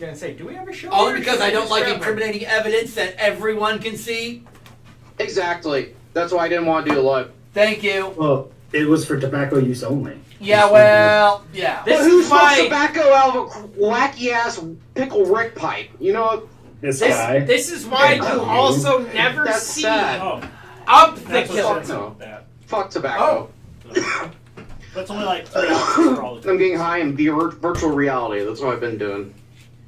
gonna say, do we have a show? Only because I don't like incriminating evidence that everyone can see. Exactly. That's why I didn't want to do a live. Thank you. Well, it was for tobacco use only. Yeah, well, yeah. But who smokes tobacco out of a wacky ass pickle Rick pipe? You know. This guy. This is why you also never That's see sad. up the That's killer. what's up with that. Fuck tobacco. That's only like 3 ounces for all the I'm getting high in virtual reality. That's what I've been doing.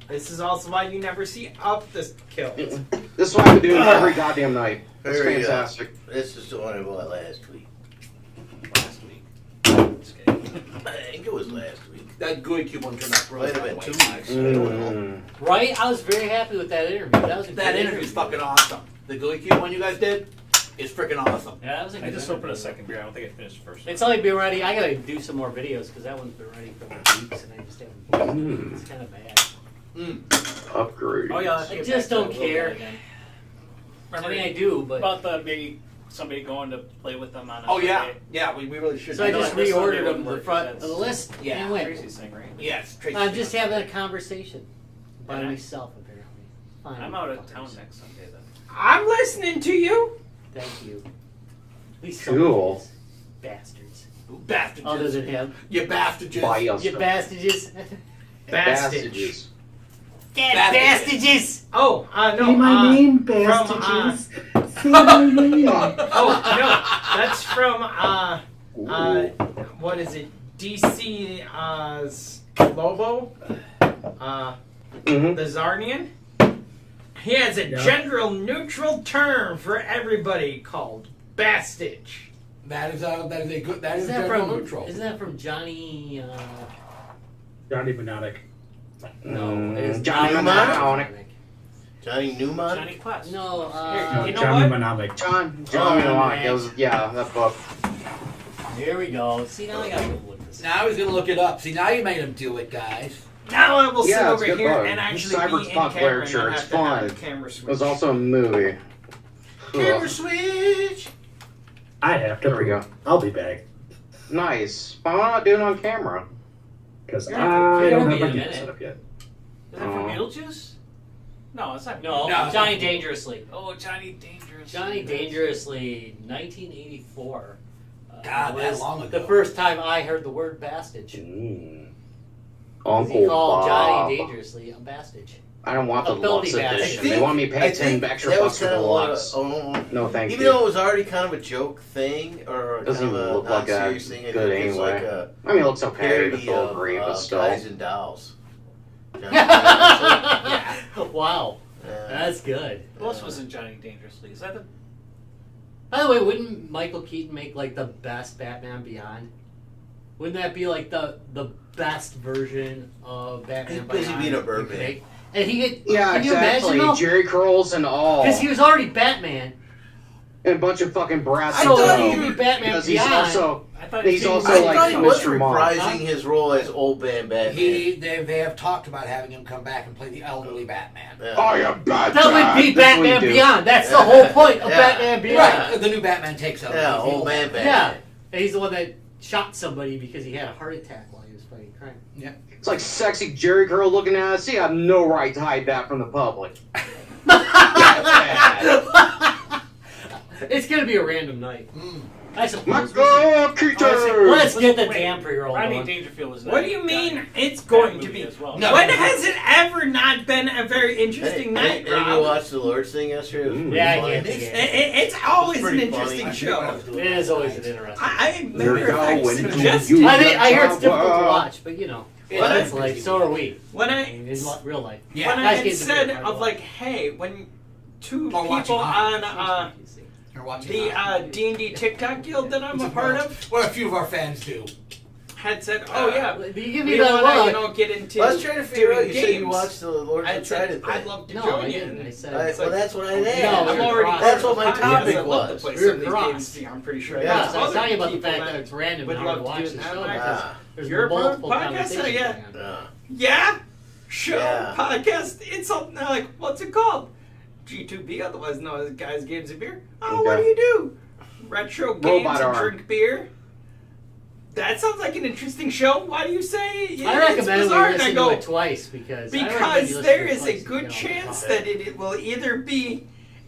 This is also why you never see up the kills. This is what I've been doing every goddamn night. It's Very good. fantastic. This is the one I bought last week. Last week. I think it was last week. That GUI cube one turned out really Might have been well. 2 weeks. I don't know. Right? I was very happy with that interview. That was a That good interview's fucking awesome. The GUI cube one you guys did is freaking awesome. Yeah, that was a good I just interview. opened a second beer. I don't think I finished the first one. It's only been ready. I gotta do some more videos because that one's been ready for weeks and I just haven't posted it. It's kind of bad. Upgrade. Oh yeah, I just don't care. I mean, I do, but about the maybe somebody going to play with them on a Oh yeah, Sunday. yeah. We really should. so I know just like this Sunday reordered them wouldn't to the work, front because of the list. Yeah. and went. Tracy's thing, right? Yes, Tracy. I'm just having a conversation by And I- myself, apparently. Fine, I'm out of fuckers. town next Sunday then. I'm listening to you. Thank you. At least Cool. some bastards. Bastards. Other than him. You bastards. Bias. You bastards. Bastages. Bastards. Oh, no. Say my name, from, bastages. Say my name. Oh, no. That's from, what is it? DC's Lobo? The Zarnian? He has a gender neutral term for everybody called bastage. That is a good. That is Isn't that general from neutral. Isn't that from Johnny? Johnny Mnemonic. No, it is Johnny Mnemonic. Johnny Newman? Johnny Quest. No, No, you know Johnny what? Mnemonic. John Mnemonic. It was, yeah, that book. here we go. See, now I gotta go look this. Now he's gonna look it up. See, now you made him do it, guys. Now I will sit Yeah, it's over good here book. and actually Cyberpunk be in camera and literature, not it's have to have fun. the camera switch. It was also a movie. Camera Ugh. switch. I have to. There we go. I'll be back. Nice. But I'm not doing it on camera. Because You're I gonna don't be have my in a game minute. set up yet. Is that from Beetlejuice? No, it's not. No, No. Johnny Dangerously. Oh, Johnny Dangerous. Johnny Dangerously, 1984. God, that was long ago. the first time I heard the word bastage. Uncle He called Bob. Johnny Dangerously a bastage. I don't want the Ability Lux badge. edition. They want me to pay 10 extra that was bucks for kind the of Lux. No, thank even you. though it was already kind of a joke thing, or kind Doesn't of even a look like a non-serious thing, good it was anyway. like a I mean, it looks okay to parody full of degree, but still. Guys and Dolls. Johnny Dangerously. Wow, Yeah. that's good. Who else was in Johnny Dangerously? Is that the? By the way, wouldn't Michael Keaton make like the best Batman Beyond? Wouldn't that be like the best version of Batman He's busy Beyond? being a you could Birdman. make? And he could. Yeah, can you exactly. imagine though? Jerry curls and all. Because he was already Batman. And a bunch of fucking brats. So thought he he could be was- Batman Because he's Beyond. also I thought He's he also I like thought he was Mr. Mom. reprising his role as old man Batman. They have talked about having him come back and play the elderly Batman. Yeah. I am Batman. That would be That's what you Batman do. Beyond. That's the whole point of Yeah. Batman Beyond. Right, the new Batman takes over. Yeah, He's the old man Batman. Yeah, and he's the one that shot somebody because he had a heart attack while he was fighting crime. It's like sexy Jerry curl looking at us. He had no right to hide that from the public. It's gonna be a random night. I suppose. Michael Keaton! Let's get the Wait, damn pre-roll Rodney going. Dangerfield was. What do you mean it's going to be? as well? No. When has it ever not been a very interesting night, Did you Rob? watch the Lord's thing yesterday? It was pretty Yeah, I funny. can't It's, see it. it's always an Pretty interesting funny. show. It is always an interesting. I You're matter of fact going to suggested you- I hear it's difficult to watch, but you know, What? that's life. So are we. when I In real life. Yeah. when I Guys had get said different of like, hey, when two Or watching people Hot. on You're watching the that. D&D TikTok guild that I'm a part of What a few of our fans do. had said, oh yeah, You give me we that want to look. get into I was trying to figure out. doing You said you games. watched the Lord's I of said Trident I'd thing. love to No, join I you. didn't. I I, said. well, that's what I No, asked. I'm already That's part of what the my podcast. topic I love was. to play We're some of these crossed. games. I'm pretty sure. Yeah, there's I was other talking about the people fact that that it's random would and hard love to to watch do the that. show I'm like, because Ah, there's You're a part of multiple the podcast, conversations so yeah. going on. ah. Yeah, show, Yeah. podcast. It's something like, what's it called? G2B, otherwise known as Guys, Games, and Beer. Oh, what do Okay. you do? Retro games Robot and arm. drink beer. that sounds like an interesting show. Why do you say I recommend we bizarre? And I listen go, to it twice because there is a good chance that it will either be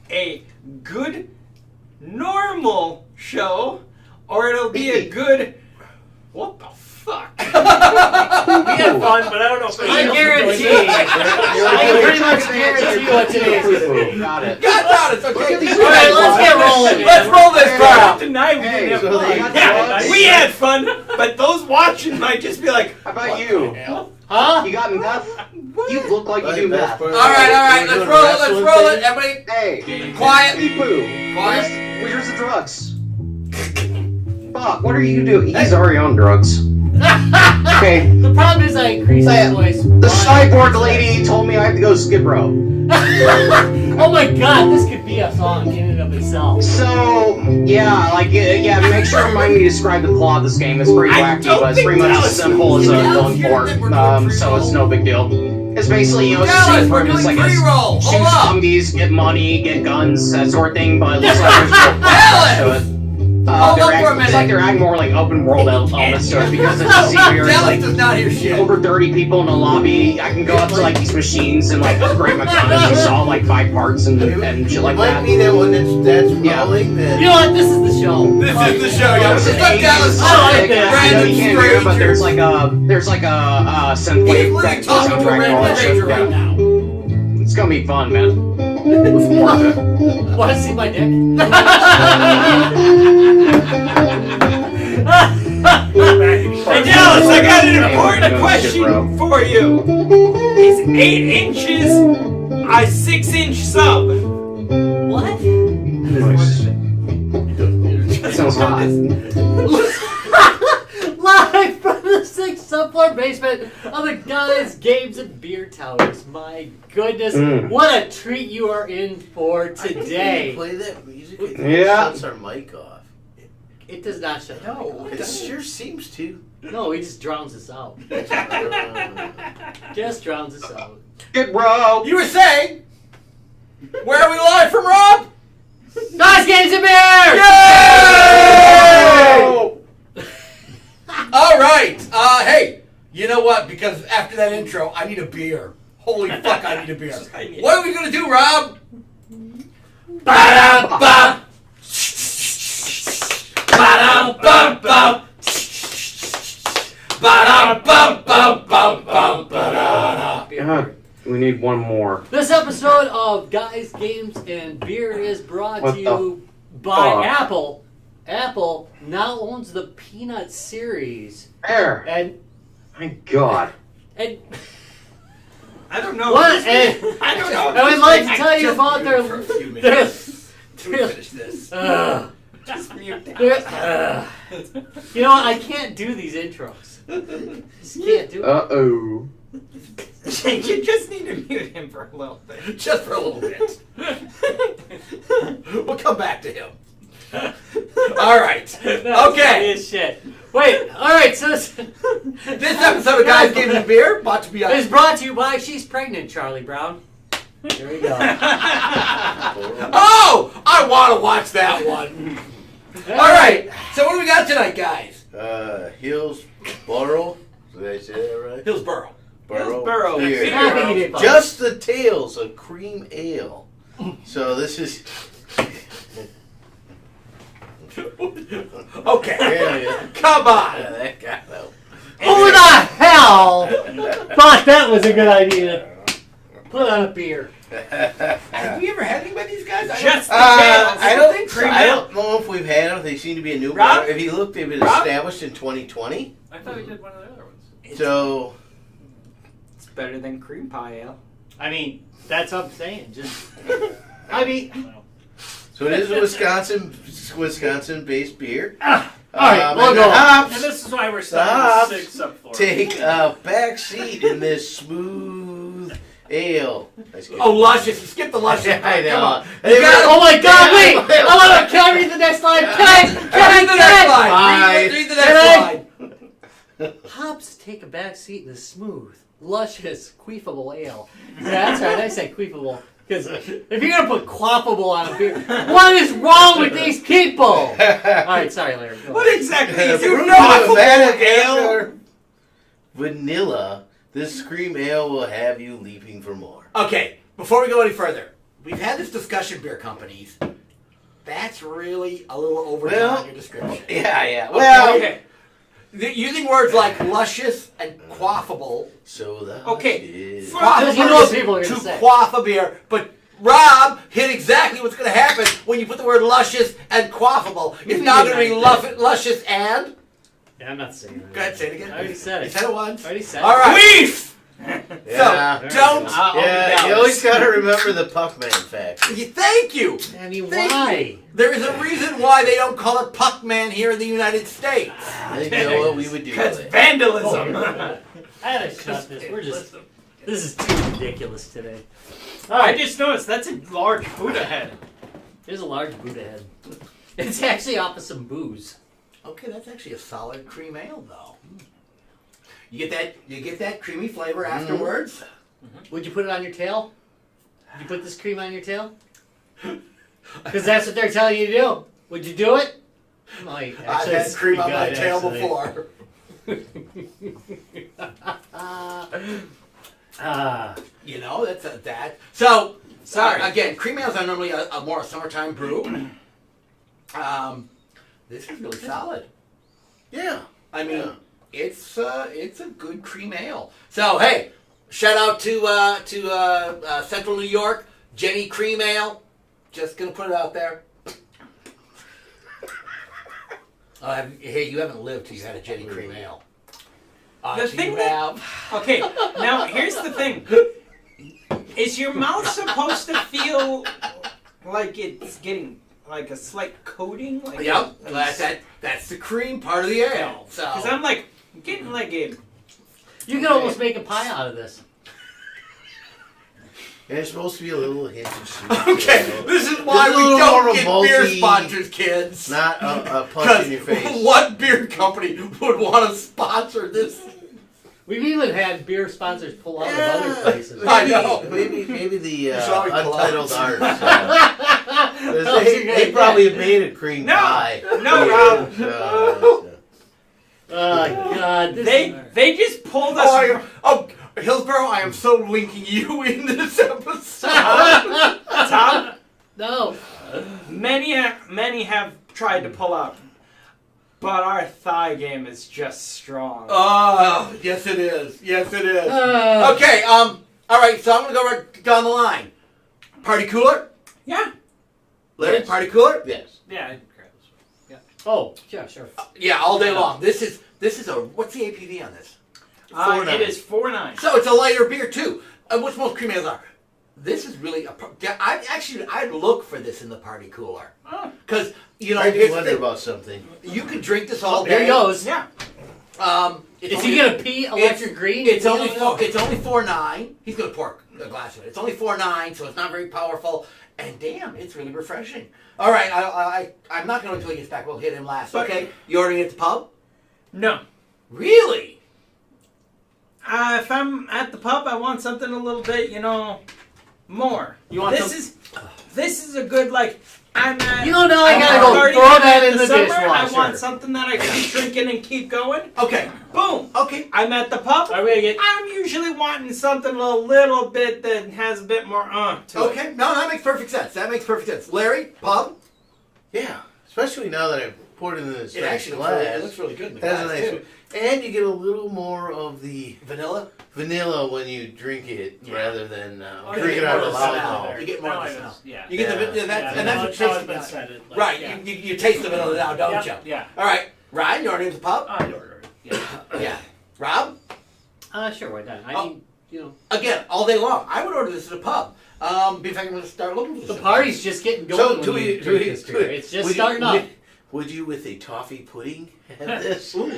a good normal show or it'll be a good what the fuck. We had fun, but I don't know if I guarantee. I can pretty much guarantee what today is. Got it. God, it's okay. All right, let's get rolling. Let's roll this I crowd. don't deny we didn't have so fun. they got Yeah, drugs. we had fun, but those watching might just be like, How about you? Huh? You got meth? You look like you do meth. All right, let's roll it. Let's roll it. Everybody, Hey, quiet. Pee-poo. Quiet. Where's the drugs? Fuck, what are you doing? He's already on drugs. Okay. The problem is I increased his voice. The cyborg lady told me I have to go skid row. Oh my god, this could be a song in and of itself. So, yeah, make sure to remind me to describe the plot of this game. It's pretty I wacky, don't but it's think pretty much as Dallas simple as a knows. villain port. Dallas, So it's no big deal. It's basically, Dallas, scene we're from just doing like pre-roll. shoot Hold up. zombies, get money, get guns, that sort of thing, but it looks like there's more Dallas! to it. Hold up for a Looks like minute. they're adding more like open world elements to it because it's a secret. Dallas does not hear shit. Over 30 people in the lobby. I can go up to like these machines and like upgrade my gun and install like 5 parts and shit like Might that. be that one that's Yeah. rolling. Then You know what? This is the show. This is the show, yo. There's Just an let Asian Dallas I like synth, that. I know you can't hear, but there's Random like a He's synth wave literally back to the talking to a soundtrack and all random that shit. stranger right Yeah. now. It's gonna be fun, man. Looking forward to it. Want to see my dick? hey Dallas, I got an important Hey, question bro. for you. Is 8 inches a 6-inch sub? What? Nice. That sounds hot. Live from the 6th subfloor basement of the Guys, Games, and Beer Towers. My goodness, what a treat you are in for today. play that music. It Yeah. shuts our mic off. It does not shut up. No, It sure seems to. No, he just drowns us out. Just drowns us out. Good bro. You were saying, where are we live from, Rob? Guys, Games, and Beer! Yay! All right. Hey, you know what? Because after that intro, I need a beer. Holy fuck, I need a beer. What are we gonna do, Rob? Ba-da-ba. Ba-da-bum-bum. Ba-da-bum-bum-bum-bum-ba-da-da. God, we need one more. This episode of Guys, Games, and Beer is brought What to you by fuck? Apple. Apple now owns the Peanut series. There. And Thank God. and I don't know. what? And I don't know. I would like to tell you Just about mute their for a few their, minutes. Let me finish this. Just mute that. you know what? I can't do these intros. Just can't do it. Uh-oh. You just need to mute him for a little bit. Just for a little bit. We'll come back to him. All right. That's funny Okay. as shit. Wait. All right. So This episode of Guys, Games, and Beer brought to you it's brought to you by She's Pregnant, Charlie Brown. There we go. Oh, I want to watch that one. All right. So what do we got tonight, guys? Hillsborough. Did I say that right? Hillsborough. Hillsborough. Beer. Happy you did fine. Just the Tales of Cream Ale. So this is. Okay. Yeah. Come on. That guy though. Who the hell thought that was a good idea to put on a beer? Have we ever had any of these guys? Just the I don't tails. think so. I don't know if we've had them. They seem to be a new Rob? bar. If you look, they've been Rob? established in 2020. I thought we did one of the other ones. So It's better than cream pie ale. I mean, that's what I'm saying. Just, I mean, it is a Wisconsin-based beer. all right, we'll and go. the hops And this is why we're Stop. starting the 6th subfloor. take a back seat in this smooth ale. Oh, luscious. You skipped the luscious. I know. Come on. They You got Oh my God! Wait, can I read the next line? Can I Read the next line. Fine. Read the Can next I? line. Hops take a back seat in the smooth, luscious, queefable ale. That's right, I said queefable. Because if you're gonna put quaffable on a beer, what is wrong with these people? All right, sorry, Larry. Go What on. exactly is You it? know, Quaffable ale? vanilla. This cream ale will have you leaping for more. Okay, before we go any further, we've had this discussion, beer companies. That's really a little overdone Well, in your description. Yeah. Well, Okay. Using words like luscious and quaffable so the Okay. is- Because you know what people are gonna to say. quaff a beer, but Rob hit exactly what's going to happen when you put the word luscious and quaffable. It's now going to be luscious and. Yeah, I'm not saying that. Go ahead, say it again. I already said You it. said it once. I already said All it. right. Queef! Yeah. So don't. I'll be Yeah, down. you always got to remember the Puckman fact. Thank you. I mean, Thank why? There is a reason why they don't call it Puckman here in the United States. I think you know what we would do Because with it. vandalism. I had to shut this. We're just. This is too ridiculous today. All I right. just noticed that's a large Buddha head. There's a large Buddha head. It's actually off of some booze. Okay, that's actually a solid cream ale, though. You get that creamy flavor afterwards. Would you put it on your tail? Would you put this cream on your tail? Because that's what they're telling you to do. Would you do it? Like, I've actually, had it's cream pretty on my good, tail actually. before. You know, that's that. So, Sorry. Again, cream ales are normally a more summertime brew. This is really solid. Yeah. I mean, Yeah. it's a good cream ale. So hey, shout out to Central New York, Jenny Cream Ale. Just gonna put it out there. Hey, you haven't lived till you had a Jenny Cream Ale. The thing that- Okay, now here's the thing. Is your mouth supposed to feel like it's getting like a slight coating? Like Yep, that's the cream part of the ale. So Because I'm like getting like a. You can almost make a pie out of this. And it's supposed to be a little hint of sweet. okay, you know. this is why Just a we little don't more get beer malty, sponsors, kids. Not a punch in your face. What beer company would want to sponsor this? We've even had beer sponsors pull out Yeah. of other places. I know. Maybe the Sorry, Untitled Columbus. Arts. They probably have made a cream No, pie. no, Rob. So, Oh, God. They just pulled us. Hillsborough, I am so linking you in this episode. Tom, No. many have tried to pull out, but our thigh game is just strong. Oh, yes it is. Yes it is. Uh, Okay, all right, so I'm going to go right down the line. Party cooler? Yeah. Larry, Yes. party cooler? yes. Yeah, I'd grab this Oh, yeah, sure. Yeah, all day long. This is a, what's the APV on this? one. It is 4.9. So it's a lighter beer too, which most cream ales are. This is really I'd look for this in the party cooler Oh, because you know I do here's the wonder thing. about something. You could drink this all There day. he goes. yeah. It's Is only- he going to pee electric green? It's only You don't know. it's only 4.9. He's gonna pour a glass of it. It's only 4.9, so it's not very powerful. And damn, it's really refreshing. All right, I'm not gonna until he gets back. We'll hit him last. But- Okay, you ordering at the pub? No. Really? If I'm at the pub, I want something a little bit, more. You want This is a good I'm at. You know, now I gotta go party throw that in the summer, dishwasher. I want something that I can keep drinking and keep going. Okay. Boom. Okay. I'm at the pub. Are we gonna get? I'm usually wanting something a little bit that has a bit more to it. Okay. No, that makes perfect sense. That makes perfect sense. Larry, pub? Yeah, especially now that I've poured it in this It nice actually glass. looks really good in the Has a glass nice, too. and you get a little more of the Vanilla? vanilla when you drink it rather than Oh, drink you it get out more of the of the loud smell. mouth. You get more Now of the I smell. was- yeah. You get the Yeah. and Yeah, that's now what it's tastes been about. said it. Like, Right. Yeah. You taste the vanilla now, don't you? Yeah. All right. Ryan, you ordering at the pub? I'd order it. Yeah. Yeah. Rob? Sure, why not? I Oh. mean, Again, all day long. I would order this at a pub. In fact, I'm going to start looking for this. the at party's just getting going. So when do you we? drink this beer. It's just starting up. Would you, with a toffee pudding, have this? Ooh.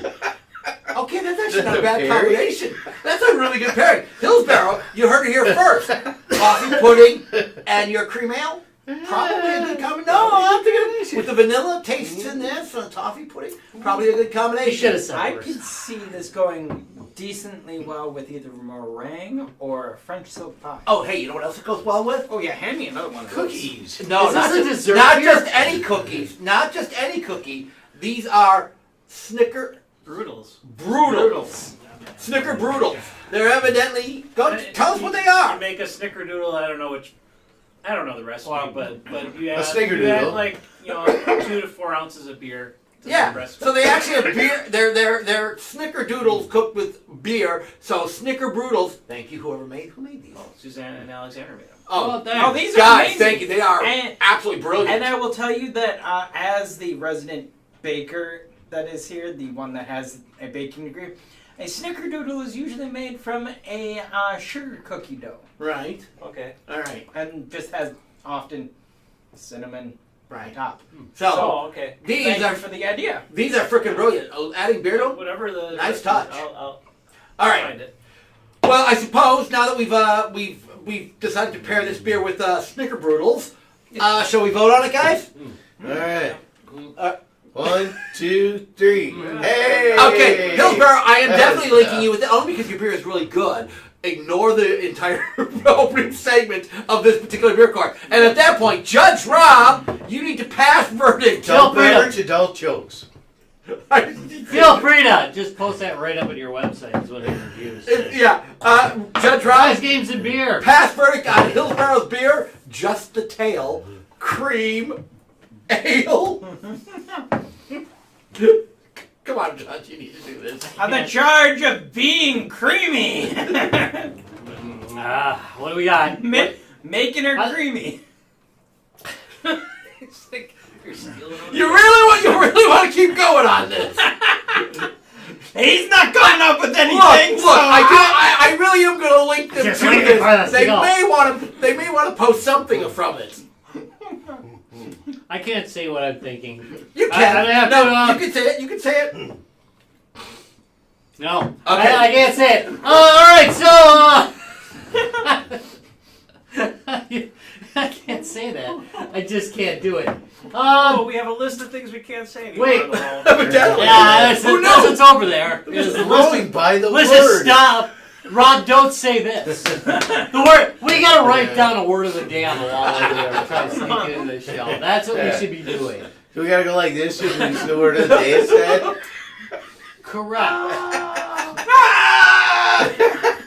Okay, that's actually not a That's a bad pairing. combination. That's a really good pairing. Hillsborough, you heard it here first. Coffee pudding and your cream ale. Probably a good combination. No, I'm thinking with the vanilla tastes in this and the toffee pudding. Probably a good combination. You should have said I worse. could see this going decently well with either meringue or French silk pie. Oh, hey, you know what else it goes well with? Oh yeah, hand me another one of those. Cookies. No, Is not this a just, dessert not here? just any cookies. Not just any cookie. These are Snicker Brutals. Brutals. Snicker Brutals. They're evidently. Tell us what they You are. make a snickerdoodle. I don't know the recipe, Wow. but you A add snickerdoodle. like 2 to 4 ounces of beer. To the Yeah. recipe. So they actually have beer. They're Snickerdoodles cooked with beer. So Snicker Brutals. Thank you, who made these. Oh, Suzanne and Alexander made them. Oh, Oh, these are guys, amazing. thank you. They are And- absolutely brilliant. And I will tell you that as the resident baker that is here, the one that has a baking degree, a snickerdoodle is usually made from a sugar cookie dough Right. Okay. All right. and just has often cinnamon on Right. top. So Oh, okay. these Thank are you for the idea. freaking brilliant. Oh, adding beer to 'em? Whatever the Nice recipe is, touch. I'll All right. find it. Well, I suppose now that we've decided to pair this beer with Snicker Brutals, shall we vote on it, guys? All right. Uh, 1, 2, 3. Hey. Okay, Hillsborough, I am definitely linking you with it only because your beer is really good. Ignore the entire opening segment of this particular beer cart. And at that point, Judge Rob, you need to pass verdict. Adult Feel free to- beverage, adult jokes. Feel free to just post that right up on your website. Is what it reviews. Yeah, Judge Prize Rob, games and beer. pass verdict on Hillsborough's beer, just the tail, cream, ale. Come on, Judge, you need to do this. On the charge of being creamy. What do we got? Making her creamy. It's like you're stealing them. You really want to keep going on this? He's not coming up with Look, anything. so I really am going to link them Just to wait for this. us to They go. may want to post something from it. I can't say what I'm thinking. You can. I have no, to, you can say it. You can say it. No. Okay. I can't say it. Alright, so I can't say that. I just can't do it. Oh, we have a list of things we can't say anymore. Wait. on the wall. Evidently. Yeah, Who that's knows? what's over there. Is the list Rolling by the list word. of stuff. Rob, don't say this. The word. We gotta write down a word of the day on the wall over there and try to sneak it into the show. That's what we should be doing. So we gotta go like this just reach the word of the day said. Correct.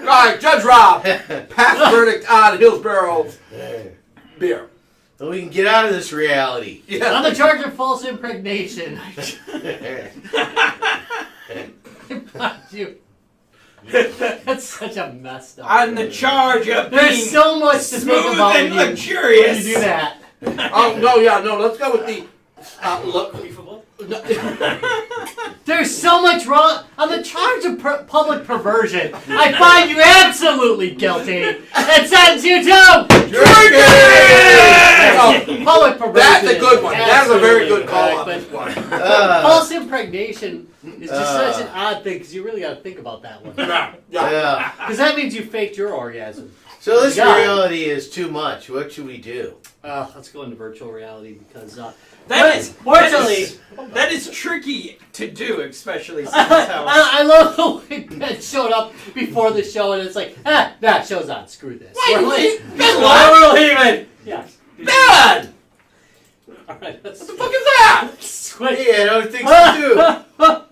All right, Judge Rob, pass verdict on Hillsborough's beer. So we can get out of this reality. Yeah. On the charge of false impregnation. You. That's such a messed up. on the charge of There's being so much to think smooth about and when you luxurious. do that. Oh no, yeah, no. Let's go with the look. Beefable? No, There's so much wrong. On the charge of public perversion, I find you absolutely guilty and sentence you to Oh, public perversion. that's a good one. That's a very Absolutely good call on correct, this one. but false impregnation is just such an odd thing because you really got to think about that one. Yeah. Yeah. Because that means you faked your orgasm. So this God. reality is too much. What should we do? Let's go into virtual reality because That is tricky to do, especially since how I love the way Ben showed up before the show and it's like, that show's on. Screw this. We're like, What? yeah. Dad! All right. Let's What the fuck is that? switch. Hey, I don't think so too.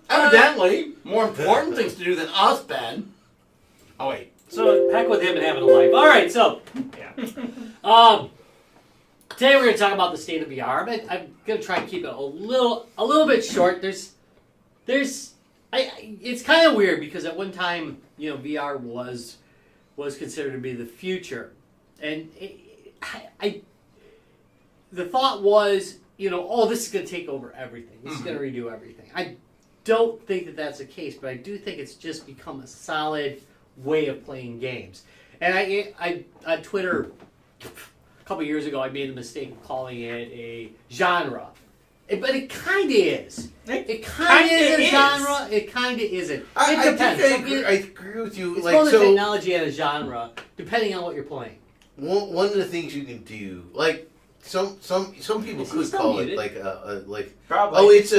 Evidently, more important things to do than us, Ben. Oh wait. So heck with him and having a life. All right. So today we're going to talk about the state of VR. But I'm going to try and keep it a little bit short. It's kind of weird because at one time, VR was considered to be the future, and the thought was, this is going to take over everything. This is going to redo everything. I don't think that that's the case, but I do think it's just become a solid way of playing games. And I on Twitter a couple years ago, I made the mistake of calling it a genre. But it kind of is. It kind of is a genre. It kind of isn't. I It depends. think I agree with you. It's Like, both a so technology and a genre, depending on what you're playing. one of the things you can do, like some people Is he could still call muted? it like Probably. oh it's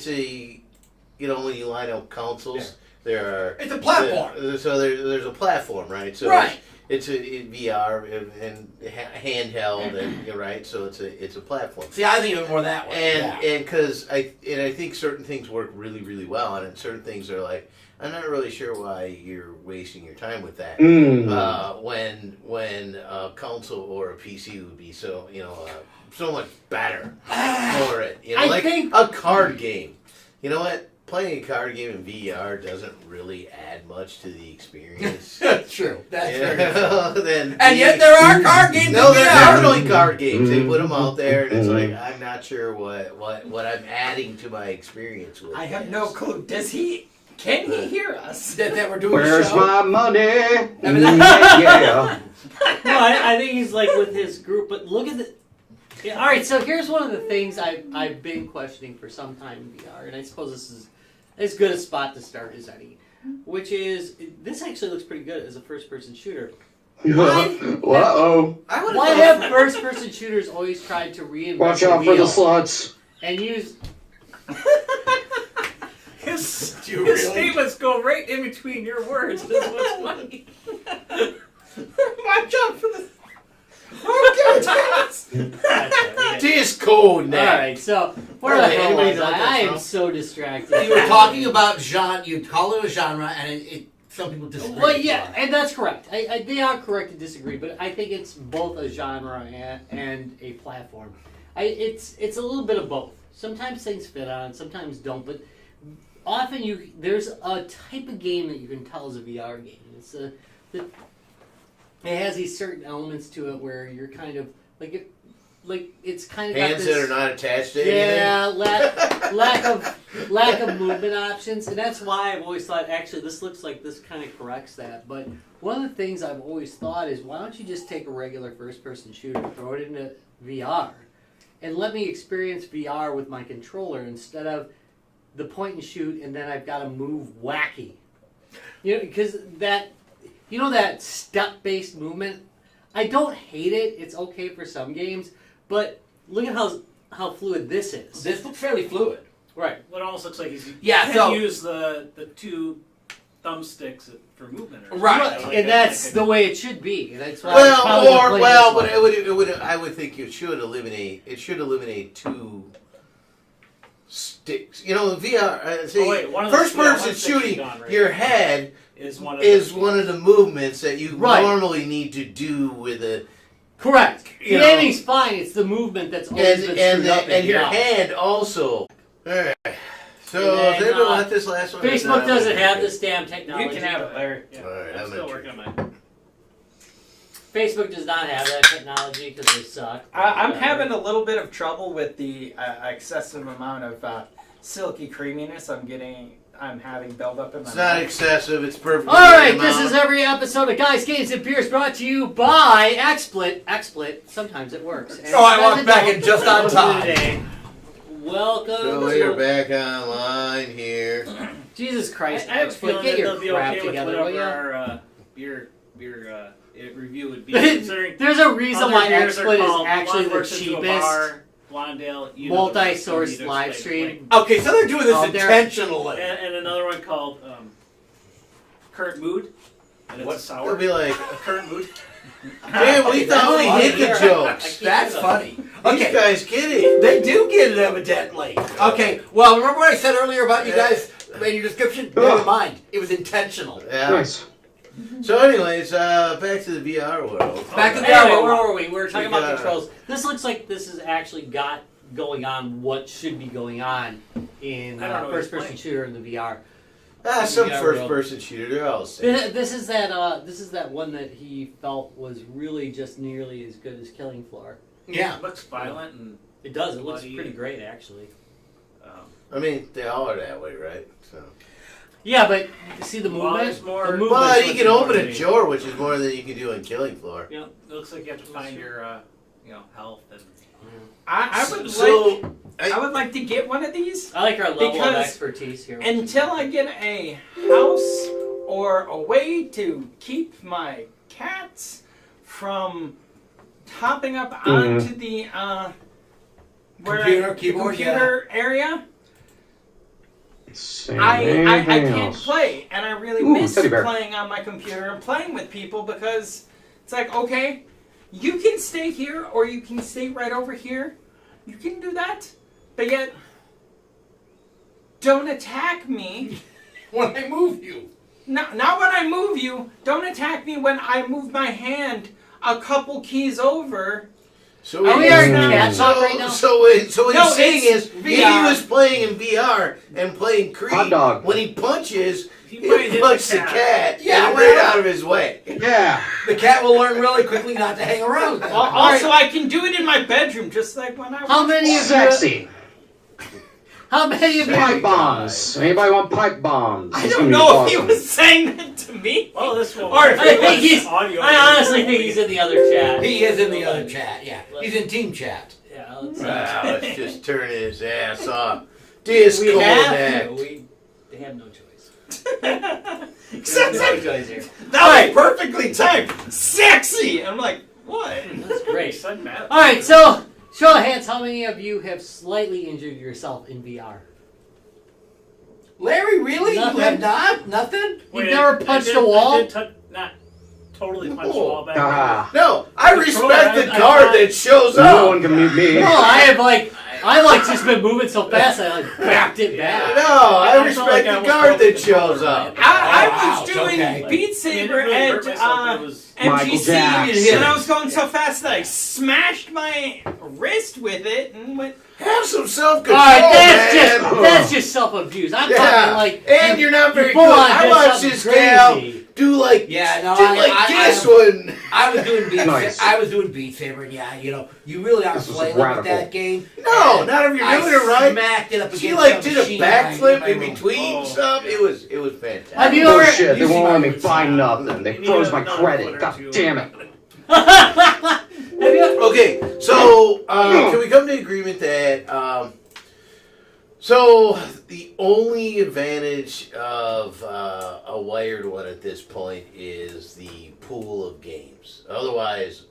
a you know when you line up consoles there are It's a platform. so there's a platform, right? So Right. it's a VR and handheld and right, so it's a platform. See, I think of it more that way. And because I think certain things work really really well, and certain things are like I'm not really sure why you're wasting your time with that. When a console or a PC would be so so much better for it. You know, I like think- a card game. You know what? Playing a card game in VR doesn't really add much to the experience. That's true. That's You very true. know, then And yet there are card games. no, in they're VR. definitely card games. They put them out there, and it's like I'm not sure what I'm adding to my experience with. I have this. no clue. Can he hear us? that we're doing a Where's show. my money? mean, Yeah. No, I think he's like with his group, but look at the. Yeah, all right, so here's one of the things I've been questioning for some time in VR, and I suppose this is as good a spot to start as any, which is this actually looks pretty good as a first-person shooter. Uh-oh. I would Why have first-person shooters always tried to reinvent Watch the out for the wheel sluts. and use? His You really? statements go right in between your words. That's what's funny. Watch out for the. Disco All now. right, so where the Alright, hell anybody was know what I? that's I am from? so distracted. You were talking about genre. You call it a genre, and some people disagree. Well, yeah, and that's correct. They are correct to disagree, but I think it's both a genre and a platform. It's a little bit of both. Sometimes things fit on, sometimes don't. But often there's a type of game that you can tell is a VR game. It has these certain elements to it where you're kind of like it's kind of got Hands this, that are not attached to anything. yeah, lack of movement options, and that's why I've always thought actually this looks like this kind of corrects that. But one of the things I've always thought is why don't you just take a regular first-person shooter, throw it into VR, and let me experience VR with my controller instead of the point and shoot, and then I've got to move wacky. You know, because that step-based movement, I don't hate it. It's okay for some games, but look at how fluid this is. This looks fairly fluid. Right. What almost looks like is you Yeah, can so- use the two thumbsticks for movement. Or Right. something like And that. that's the way it should be. And that's why I probably play But this one. it would. I would think it should eliminate. It should eliminate two sticks. You know, VR. See, Oh, wait, one of the- first yeah, one person stick shooting gone, right? your head is one of is the, one of the movements that you Right. normally need to do with a Correct. You The know. aiming's fine. It's the movement that's always been screwed up. and in your VR. hand also. All right. So And then, is everyone let this last one? Facebook doesn't have this damn technology. You can have it, Larry. Yeah, Alright, I'm I'm still in working on mine. Facebook does not have that technology because they suck. I'm having a little bit of trouble with the excessive amount of silky creaminess I'm having build up in my It's not mouth. excessive. It's perfect. All right, this is every episode of Guys, Games, and Beers brought to you by XSplit. XSplit, sometimes it works. And Oh, I walked sometimes back it in just don't. on time. Today. Welcome So to we're back online here. Jesus Christ, I have a XSplit, feeling get that your they'll be crap okay with together, will whatever you? our beer review would be. Considering There's a reason other why beers are XSplit is called actually One the Versus to a cheapest Bar, Blondale, you know the rest, don't need multi-source to live explain it. stream. Okay, so they're doing this Oh, they're- intentionally. And another one called Current Mood. And it's a It'll sour. be like, Current Mood. damn, we thought we hit the jokes. That's funny. These Okay, guys get it. they do get it evidently. Okay, well, remember what I said earlier about you guys in your description? Never mind. It was intentional. Yeah. Nice. So, anyways, back to the VR world. Back to the Anyway, VR. where were we? We were talking We about got- controls. This looks like this has actually got going on what should be going on in I don't know what first-person he's playing. shooter in the VR. Some Yeah, first-person shooter. They're all the same. This is that one that he felt was really just nearly as good as Killing Floor. Yeah. It looks violent and It does. It looks Bloody. pretty great, actually. I mean, they all are that way, right? So. Yeah, but see the Well, movement. there's more- The movement. But what's you can open a important. door, which is more than you can do on Killing Floor. it looks like you have to find your health and I would So, I would like to get one of these I like our level of Because expertise here. until I get a house or a way to keep my cats from hopping up onto the computer area, I can't play, and I really miss playing on my computer and playing with people because it's like, okay, you can stay here or you can stay right over here. You can do that, but yet don't attack me when I move you. Not when I move you. Don't attack me when I move my hand a couple keys over. So Are we already cat talk right now? So what he's saying is, if he VR. was playing in VR and playing Creed, Hot dog. when he punches, He he might hit punches the the cat. cat Yeah, right well- out of his way. Yeah. The cat will learn really quickly not to hang around. Also, I can do it in my bedroom, just like when I was. How many of you? Sexy. How many of you? Pipe bombs. Anybody want pipe bombs? I It's don't gonna be know if he awesome. was saying that to me. Well, this one. Or if I think he's. audio. I honestly think he's in the other chat. He is in the other chat, yeah. He's in team chat. Yeah, let's see. Wow, let's just turn his ass off. We Disconnect. they have no choice. Except no like, choice here. that was perfectly timed. Sexy. I'm like, what? That's great. Son, Matt. All right, so show of hands, how many of you have slightly injured yourself in VR? Larry, really? Nothing. You have not? Nothing? You've never punched a wall? I did not totally punch the wall back. Ah. No, I respect the I- guard that shows No up. one can mute me. No, I just been moving so fast I backed it back. No, I I felt like respect I the almost guard that felt shows it. up. I was Wow, doing okay. Beat I Saber didn't really hurt at myself, it was- Michael MGC, Jackson. and I was going so fast that I smashed my wrist with it and went. Have some All self-control, right, man. that's just self-abuse. I'm Yeah, talking like and you're not very you good. full on I did watched something this gal crazy. do like, Yeah, no, did like this one. I was doing Beat Nice. I was doing Beat Saber, and yeah, you know, you really are This was flailing with radical. that game. No, And not if you're I doing it right. Smacked it up She against like some did a machine backflip in in my room. between Oh. stuff. It was fantastic. Have you ever? Bullshit. They You see won't my let me routine. find nothing. They You need froze my another credit. one or God two. damn it. Have you? Okay, so can we come to agreement that so the only advantage of a wired one at this point is the pool of games. Otherwise,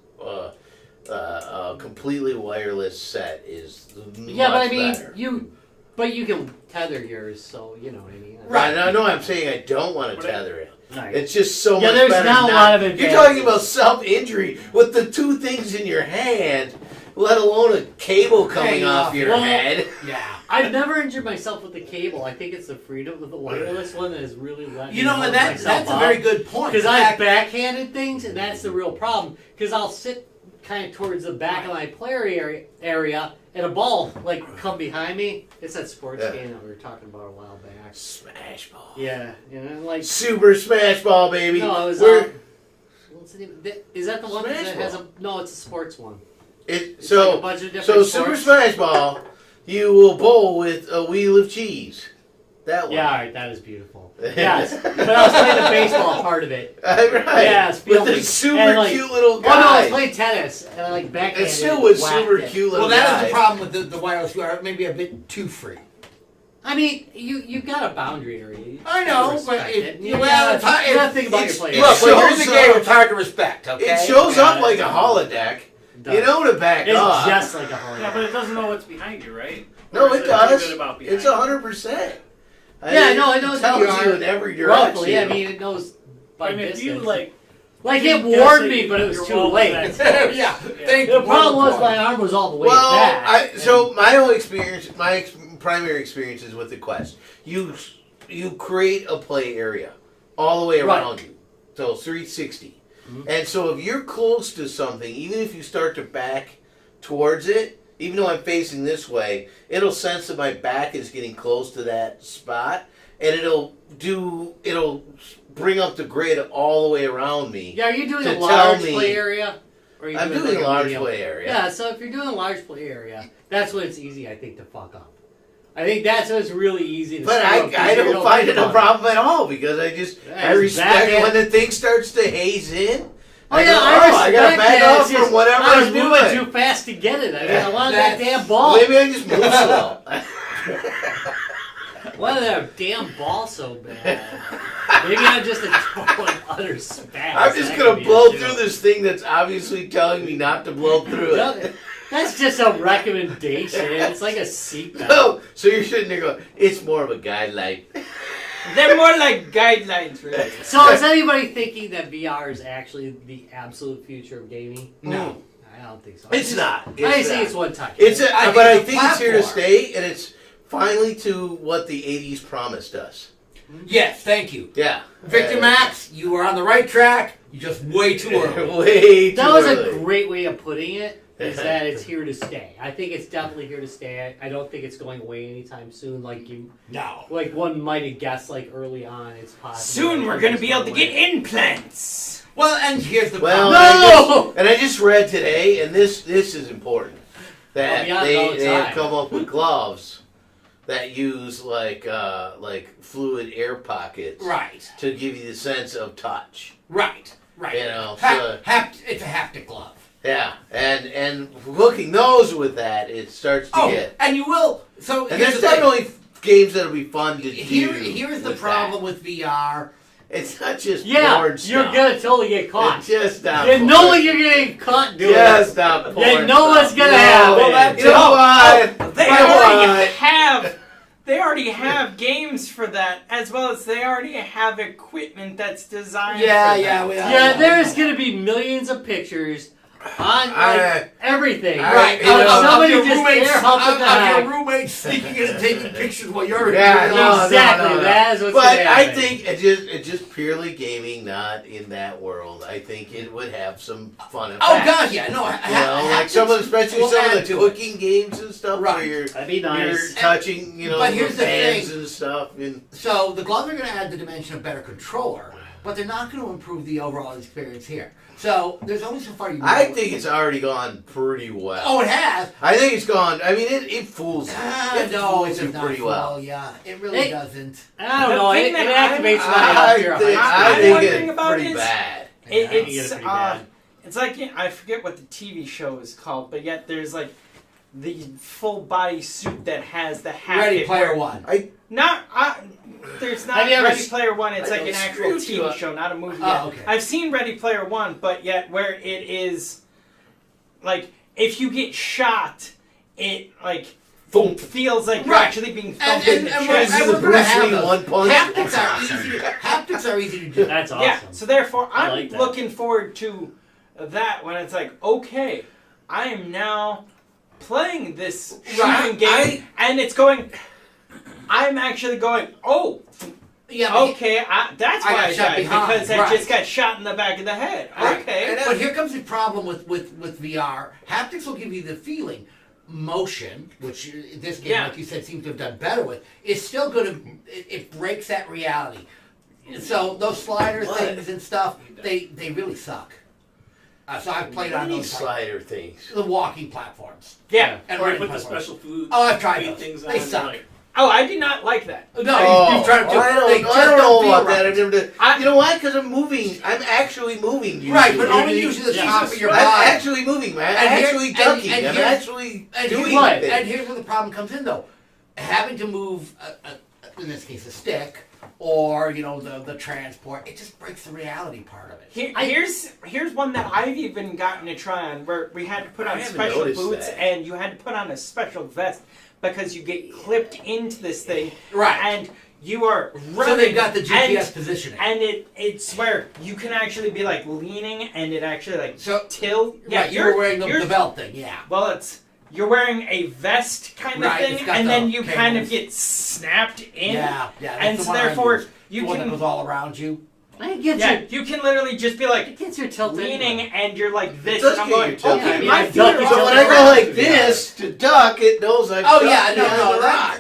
a completely wireless set is Yeah, but I much mean, better. you can tether yours, so you know what I mean. Right, I know I'm saying I don't want to But I- tether it. Right. It's just so Yeah, much there's better. not a not- lot of You're advantages. talking about self-injury with the two things in your hand, let alone a cable coming Hanging off off. your Well, head. Yeah. I've never injured myself with the cable. I think it's the freedom of the wireless one that has really let me You know, hold and that's myself a up. very good point. Because In I've fact, backhanded things, and that's the real problem. Because I'll sit kind of towards the back of my player area, and a ball like come behind me. It's that sports Yeah. game that we were talking about a while back. Smash ball. Yeah, you know, like Super Smash Ball, baby. no, it was. We're- What's the name? Is that the one Smash that has Ball. a? No, it's a sports one. it, It's so like a bunch of different so Super sports. Smash Ball, you will bowl with a wheel of cheese. That one. Yeah, all right, that is beautiful. Yes, but I was playing the baseball part of it. Right. Yeah, it's with fielding. the super And, like- cute little Oh no, I guy. was playing tennis, and I like backhanded. it still was whacked super it. cute little well, that guy. is the problem with the wireless. You are maybe a bit too free. I mean, you got a boundary area. You I just know, gotta but respect it, You well, gotta, you gotta think about your it's- players. it Look, when you're in shows the game, up- it's hard to respect. Okay. It shows Yeah, up like a it's- holodeck. It You does. know to back It's up. just like a holodeck. Yeah, but it doesn't know what's behind you, right? No, Or it is does. too good about behind It's you? 100%. Yeah, no, it knows tells who you are. in every direction. Roughly, I mean, it knows by I mean, if distance. you like, Like you it guess warned that me, but it was your too wall was late. that close. Yeah. Yeah. Thank The you. problem was Point. my arm was all the way Well, back. so my own experience, primary experiences with the Quest, you create a play area all the way Right. around you, so 360. Mhm. And so if you're close to something, even if you start to back towards it, even though I'm facing this way, it'll sense that my back is getting close to that spot, and it'll bring up the grid all the way around me. Yeah, are you doing to a tell large me- play area? Or are you I'm doing doing like a large medium? play area. Yeah, so if you're doing a large play area, that's when it's easy, I think, to fuck up. I think that's when it's really easy to But screw up, 'cause I you don't find think it a about problem at all because I Yeah, respect exactly. when the thing starts to haze in. Oh yeah, go, I I gotta respect back that. off It's just from whatever I was I'm moving doing. too fast to get it. I mean, I wanted that That's- damn ball. Maybe I just move slow. Why that damn ball so bad? Maybe I'm just a total utter spaz. I'm just That gonna could be blow it, too. through this thing that's obviously telling me not to blow through No, it. that's just a recommendation. It's like a seatbelt. No, so you're sitting there going, it's more of a guideline. They're more like guidelines, really. So is anybody thinking that VR is actually the absolute future of gaming? No. I don't think so. It's not. I It's think not. it's one touch. It's a, I but I think think the it's here to platform- stay, and it's finally to what the '80s promised us. Yes, thank you. Yeah, Victor Max, you were on the right track. You just way too early. Way too That was early. a great way of putting it. Is that it's here to stay? I think it's definitely here to stay. I don't think it's going away anytime soon. No. Like one might have guessed, like early on, it's possible. Soon we're gonna be able to get implants. Well, and here's the Well, problem. and I just read today, and this is important, that Oh, yeah, all the they have time. come up with gloves that use like fluid air pockets Right. to give you the sense of touch. Right. Right. You know, so- It's a haptic glove. Yeah, and hooking those with that, it starts to Oh, get. and you will. So And here's there's the thing. definitely games that'll be fun to do. Here's the with problem with VR. that. It's not just Yeah, porn you're stuff. gonna totally get caught. It's just not. You porn. know what you're getting caught doing. Just not porn. You know what's stuff. gonna No, happen. well, that's- you know what? They You know already what? have. They already have games for that, as well as they already have equipment that's designed. for that. Yeah, there's gonna be millions of pictures on everything. Right. Of somebody of your just roommates, air humping the of heck. your roommates sneaking in and taking pictures while you're Yeah, no, Exactly, no. that is what's But gonna I happen. think it's just purely gaming, not in that world. I think it would have some fun effects. Oh God, yeah, no. You know, like some of, especially will some of add the to it. cooking games and stuff, where Right. you're That'd be nice. you're touching, you know, But the here's the fans thing. and stuff. And So the gloves are going to add the dimension of better controller, but they're not going to improve the overall experience here. So there's only so far you can I go. think it's already gone pretty well. Oh, it has. I think it's gone. I mean, it fools. It No, fools it you does not pretty fall, well. Yeah, it really Hey. doesn't. I don't The know. thing It that activates my I fear. think, I'm I think wondering it's about pretty is- bad. Yeah, I think It's pretty bad. it's like, I forget what the TV show is called, but yet there's like the full body suit that has the haptic. Ready Player where- One. There's not Have you ever Ready s- Player One. It's I like an know, actual screw you TV up. show, not a movie. Oh, yet. okay. I've seen Ready Player One, but yet where it is like if you get shot, it like Thump. feels like you're Right. actually being And- thumped in and- the and chest. This is we're the gonna Bruce have Lee those. one punch. Haptics are easy to do. That's awesome. Yeah, so therefore I I'm like that. looking forward to that when it's like, okay, I am now playing this Right, shooting game, and it's going. I'm actually going. Oh, Yeah, but okay. That's I why got I shot died behind, because I right. just got shot in the back of the head. Right. Okay, But here comes the problem with VR. Haptics will give you the feeling. Motion, which this game, Yeah. like you said, seems to have done better with, is still going to. It breaks that reality. So those slider What? things and stuff, they really suck. So I've played on Any those slider things. the walking platforms. yeah. And Or you running put the platforms. special food. Oh, I've tried feed those. things They on, suck. like- Oh, I did not like that. No, Oh, you've tried them too. I They don't just know feel about right. that. I've never done. I- You know why? Because I'm moving. I'm actually moving. Usually. Right, but only using the Yeah. top of your I'm body. actually moving, man. I'm And here- actually and- ducking. and I'm here- actually And doing here's, things. and here's where the problem comes in, though. Having to move, in this case, a stick, or the transport, it just breaks the reality part of it. Here's one that I've even gotten to try on where we had to put I on haven't special noticed boots that. and you had to put on a special vest because you get clipped into this thing Right. and you are running. So they've got the GPS and, positioning. and it's where you can actually be like leaning and it actually like So tilt. Yeah, right, you're wearing the belt thing, yeah. Well, you're wearing a vest kind of Right, thing, it's got and the then you kind of cables. get snapped in. Yeah, that's and the so one I therefore use. you The one that can goes all around you. It gets yeah you. you can literally just be like It gets your tilt leaning anyway. and you're like this, does and I'm get going, your tilt. okay, Yeah, I mean, my I feet duck are it So all when I go around. like this to duck, it knows I'm. Oh yeah, ducking on the rock.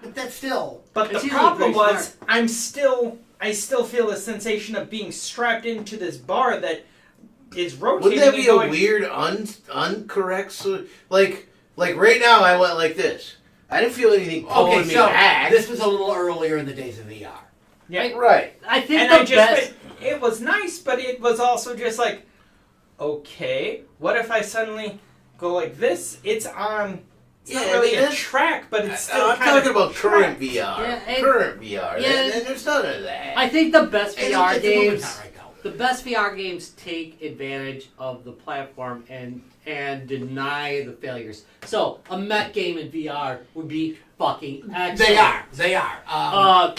but that's still. But It's the usually problem pretty was, I still feel the sensation of being strapped into this bar that is rotating. Wouldn't that be and a going, weird uncorrect? Like right now, I went like this. I didn't feel anything pulling Okay, me so back. this was a little earlier in the days of VR. Yeah, right. I think and the I just, best. it was nice, but it was also just like, okay, what if I suddenly go like this? It's It's not really a track, but it's still I'm kind talking of about current track. VR. Yeah, and- Current VR. yeah. There's none of that. I think the best And VR it's a moving games, time right now. the best VR games take advantage of the platform and deny the failures. So a mech game in VR would be fucking excellent. They are.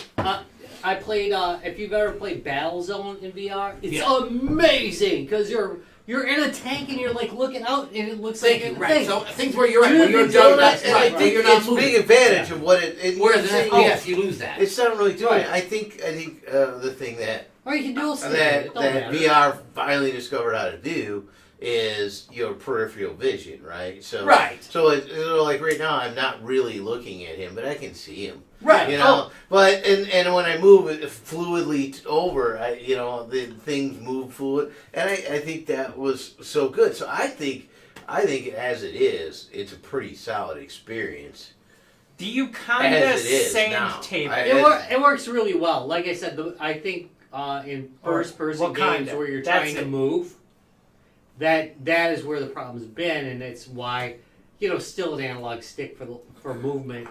I played. If you've ever played Battlezone in VR, it's Yeah. amazing because you're in a tank and you're like looking out and it looks Thank like you. a Right. thing. So things where you're at, Dude, where you're they done. do That's that, right. I Where think you're not it's a moving. big advantage of what it Whereas you in say, FPS, you lose that. it's not really doing Right. it. I think the thing that Or you can dual stick. that It don't matter. VR finally discovered how to do is your peripheral vision, right? So Right. So like right now, I'm not really looking at him, but I can see him. Right. You know, but and when I move it fluidly over, the things move fluid, and I think that was so good. So I think as it is, it's a pretty solid experience. Do you As it is condescend now. table? It works really well. Like I said, I think in first-person What kind games of? where you're That's trying to it. move, that is where the problem's been, and it's why still an analog stick for movement.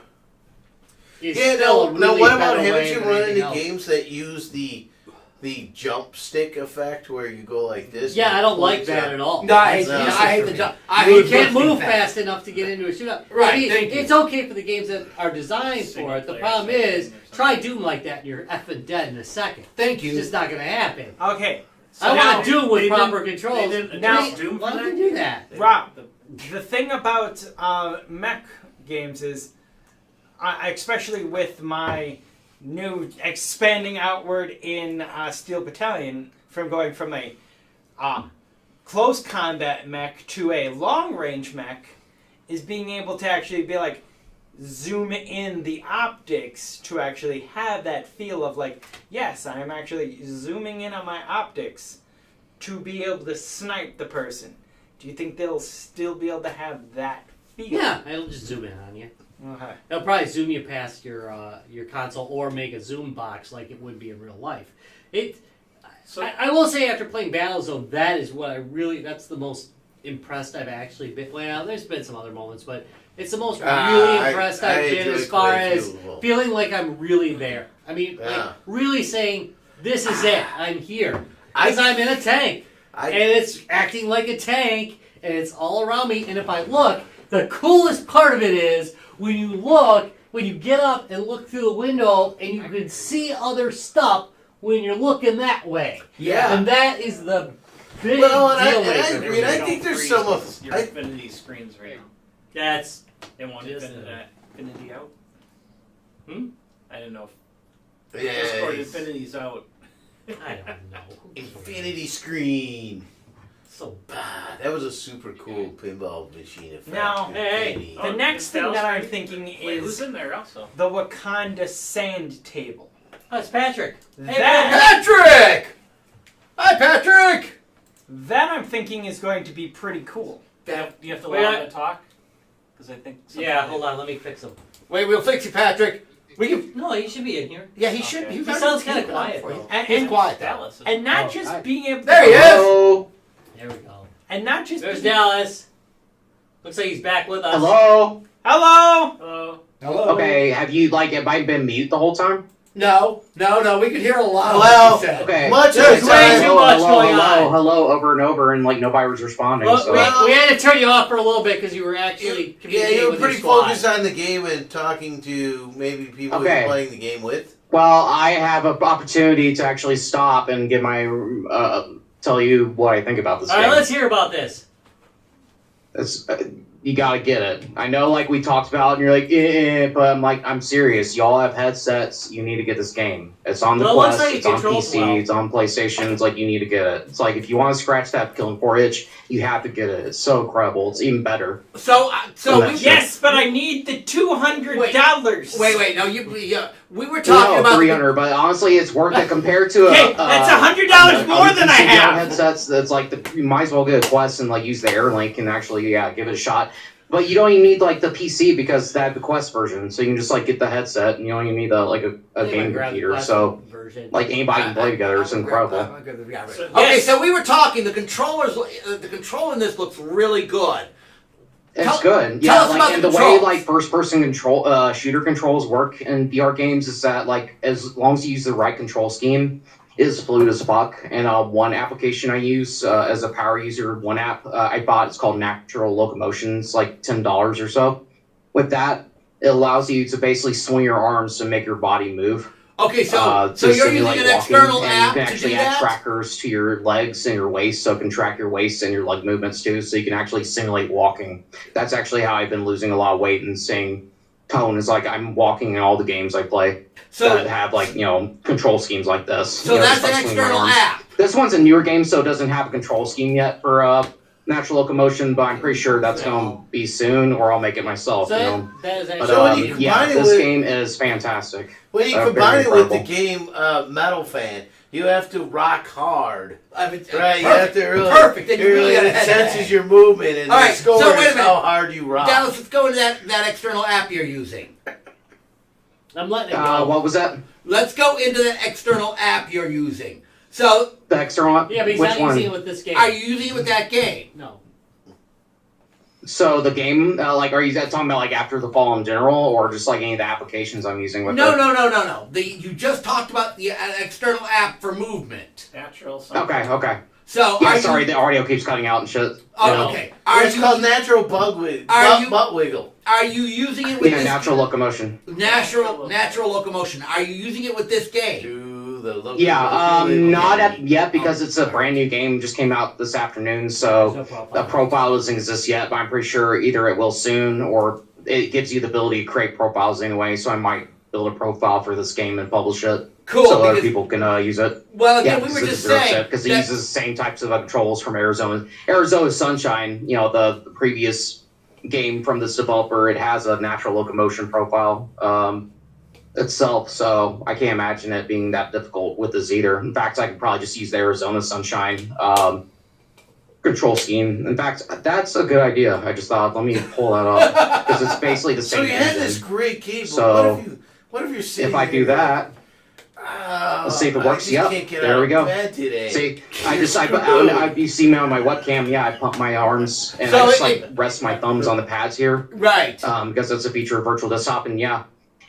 Is Yeah, still no. a Now, really what about better way haven't you than run anything into else. games that use the jump stick effect where you go like this? Yeah, and I it don't like points that up? at all. No, I hate, No. I hate the jump. I You hate can't jumping move fast enough to get into a shootout. Right, I mean, thank you. it's okay for the games that are designed for Single it. The player problem type is, thing or try something. Doom like that and you're effing dead in a second. Thank It's you. just not going to happen. Okay. I now- want to do with they proper didn't- controls. they didn't Now- adjust Doom for Why don't that? you do that? Rob, the thing about mech games is, especially with my new expanding outward in Steel Battalion, from going from a close combat mech to a long range mech, is being able to actually be like zoom in the optics to actually have that feel of like, yes, I am actually zooming in on my optics to be able to snipe the person. Do you think they'll still be able to have that feel? Yeah, it'll just zoom in on you. Okay. It'll probably zoom you past your console or make a zoom box like it would be in real life. I will say after playing Battlezone, that is what that's the most impressed I've actually been. Well, there's been some other moments, but it's the most really impressed I've been as far as feeling like I'm really there. I mean, like really saying, this is it, I'm here. Because I'm in a tank. And it's acting like a tank, and it's all around me, and if I look, the coolest part of it is when you get up and look through the window and you can see other stuff when you're looking that way. Yeah. And that is the big Well, and deal I maker. agree. And I think there's some of your Infinity screens right now. That's They want Just Infinity out. I didn't know if yeah, Discord Infinity's out. I don't know. infinity screen. So That was a super cool pinball machine effect. Now, hey, Infinity. The next thing that I'm thinking Wait, who's is in there also? the Wakanda sand table. that's Patrick. That, Patrick! Hi, Patrick! that I'm thinking is going to be pretty cool. Do you have to Wait, allow I- him to talk? Because I think. Yeah, hold on, let me fix him. Wait, we'll fix you, Patrick. We can. No, he should be in here. Yeah, he should. Okay. He He sounds kind of quiet though. He's quiet. Though. Dallas. And not Oh, just I- being able to, There he is. Hello? There we go. and not just There's being, Dallas. Looks like he's back with us. Hello? hello. Hello. Hello. Okay, have I been mute the whole time? No. We could hear a lot of Well, what you said. Okay. Much There's of the way time, too much going hello, on. hello, over and over, and like nobody was responding. Well, so. we had to turn you off for a little bit because you were actually yeah, communicating you were with your pretty squad. focused on the game and talking to maybe people Okay. you're playing the game with. Well, I have an opportunity to actually stop and give my tell you what I think about this All game. right, let's hear about this. It's, you gotta get it. I know, like we talked about, and you're like, but I'm like, I'm serious. Y'all have headsets. You need to get this game. It's on the Well, it looks Quest. like it It's on controls PC. well. It's on PlayStation. It's like you need to get it. It's like if you want to scratch that Killing 4 itch, you have to get it. It's so incredible. It's even better. So we Yes, but I need the $200. Wait. No, we were talking No, about 300, but honestly, it's worth it compared to Okay, that's $100 more than I PC have. headsets. That's like you might as well get a Quest and like use the Airlink and actually give it a shot. But you don't even need like the PC because they have the Quest version, so you can just like get the headset and you don't even need a game computer. So Version. like anybody can play together. It's incredible. Okay, so we were talking. The controller in this looks really good. It's good. tell Yeah, us about and the the way controls. like first-person control shooter controls work in VR games is that like as long as you use the right control scheme, it is fluid as fuck. And one application I use as a power user, one app I bought, it's called Natural Locomotion. It's like $10 or so. With that, it allows you to basically swing your arms to make your body move. Okay, so To you're using simulate an walking, external and app you can to actually do add that? trackers to your legs and your waist, so it can track your waist and your leg movements too, so you can actually simulate walking. That's actually how I've been losing a lot of weight and staying tone. Is like I'm walking in all the games I play that have like control schemes like this. So that's just an by swinging my external arms. app. This one's a newer game, so it doesn't have a control scheme yet for natural locomotion, but I'm pretty sure that's going to be soon, or I'll make it myself. So that is actually. So when you yeah, combine it this with- game is fantastic. When you Very combine it with the incredible. game Metal Fan, you have to rock hard. I mean, Right, you have to really. Perfect. Then you really got it to senses your movement and All right, the score so wait a is minute. how hard you rock. Dallas, let's go into that external app you're using. I'm letting it go. What was that? Let's go into that external app you're using. So, The external? Yeah, but he's Which not one? using it with this game. are you using it with that game? No. So the game, like, are you guys talking about like After the Fall in general, or just like any of the applications I'm using with No, it? no. You just talked about the external app for movement. Natural. Okay. So, Yeah, are sorry, you, the audio keeps cutting out and shit. oh, okay. Are It's you, called natural butt wiggle. are you using it with Yeah, this natural locomotion. natural locomotion? Are you using it with this game? Do the locomotion Yeah, wiggle. not yet because it's a brand new game, just came out this afternoon, so There's no the profile doesn't exist yet, but I'm pretty sure either it will soon or it gives you the ability to create profiles anyway, so I might build a profile for this game and publish it. Cool. So other because, people can use it. well, Yeah, again, we were just because saying it that- uses the same types of controls from Arizona Sunshine. The previous game from this developer, it has a natural locomotion profile itself. So I can't imagine it being that difficult with this either. In fact, I could probably just use the Arizona Sunshine control scheme. In fact, that's a good idea. I just thought, let me pull that up because it's basically the So same you had engine. this great game, but So, what if you're sitting If I do there that. Let's see if it works. I just Yep, can't get there out we of go. bed today. See, you see me on my webcam. Yeah, I pump my arms and So I just it- rest my thumbs on the pads here right. because that's a feature of virtual desktop. And yeah,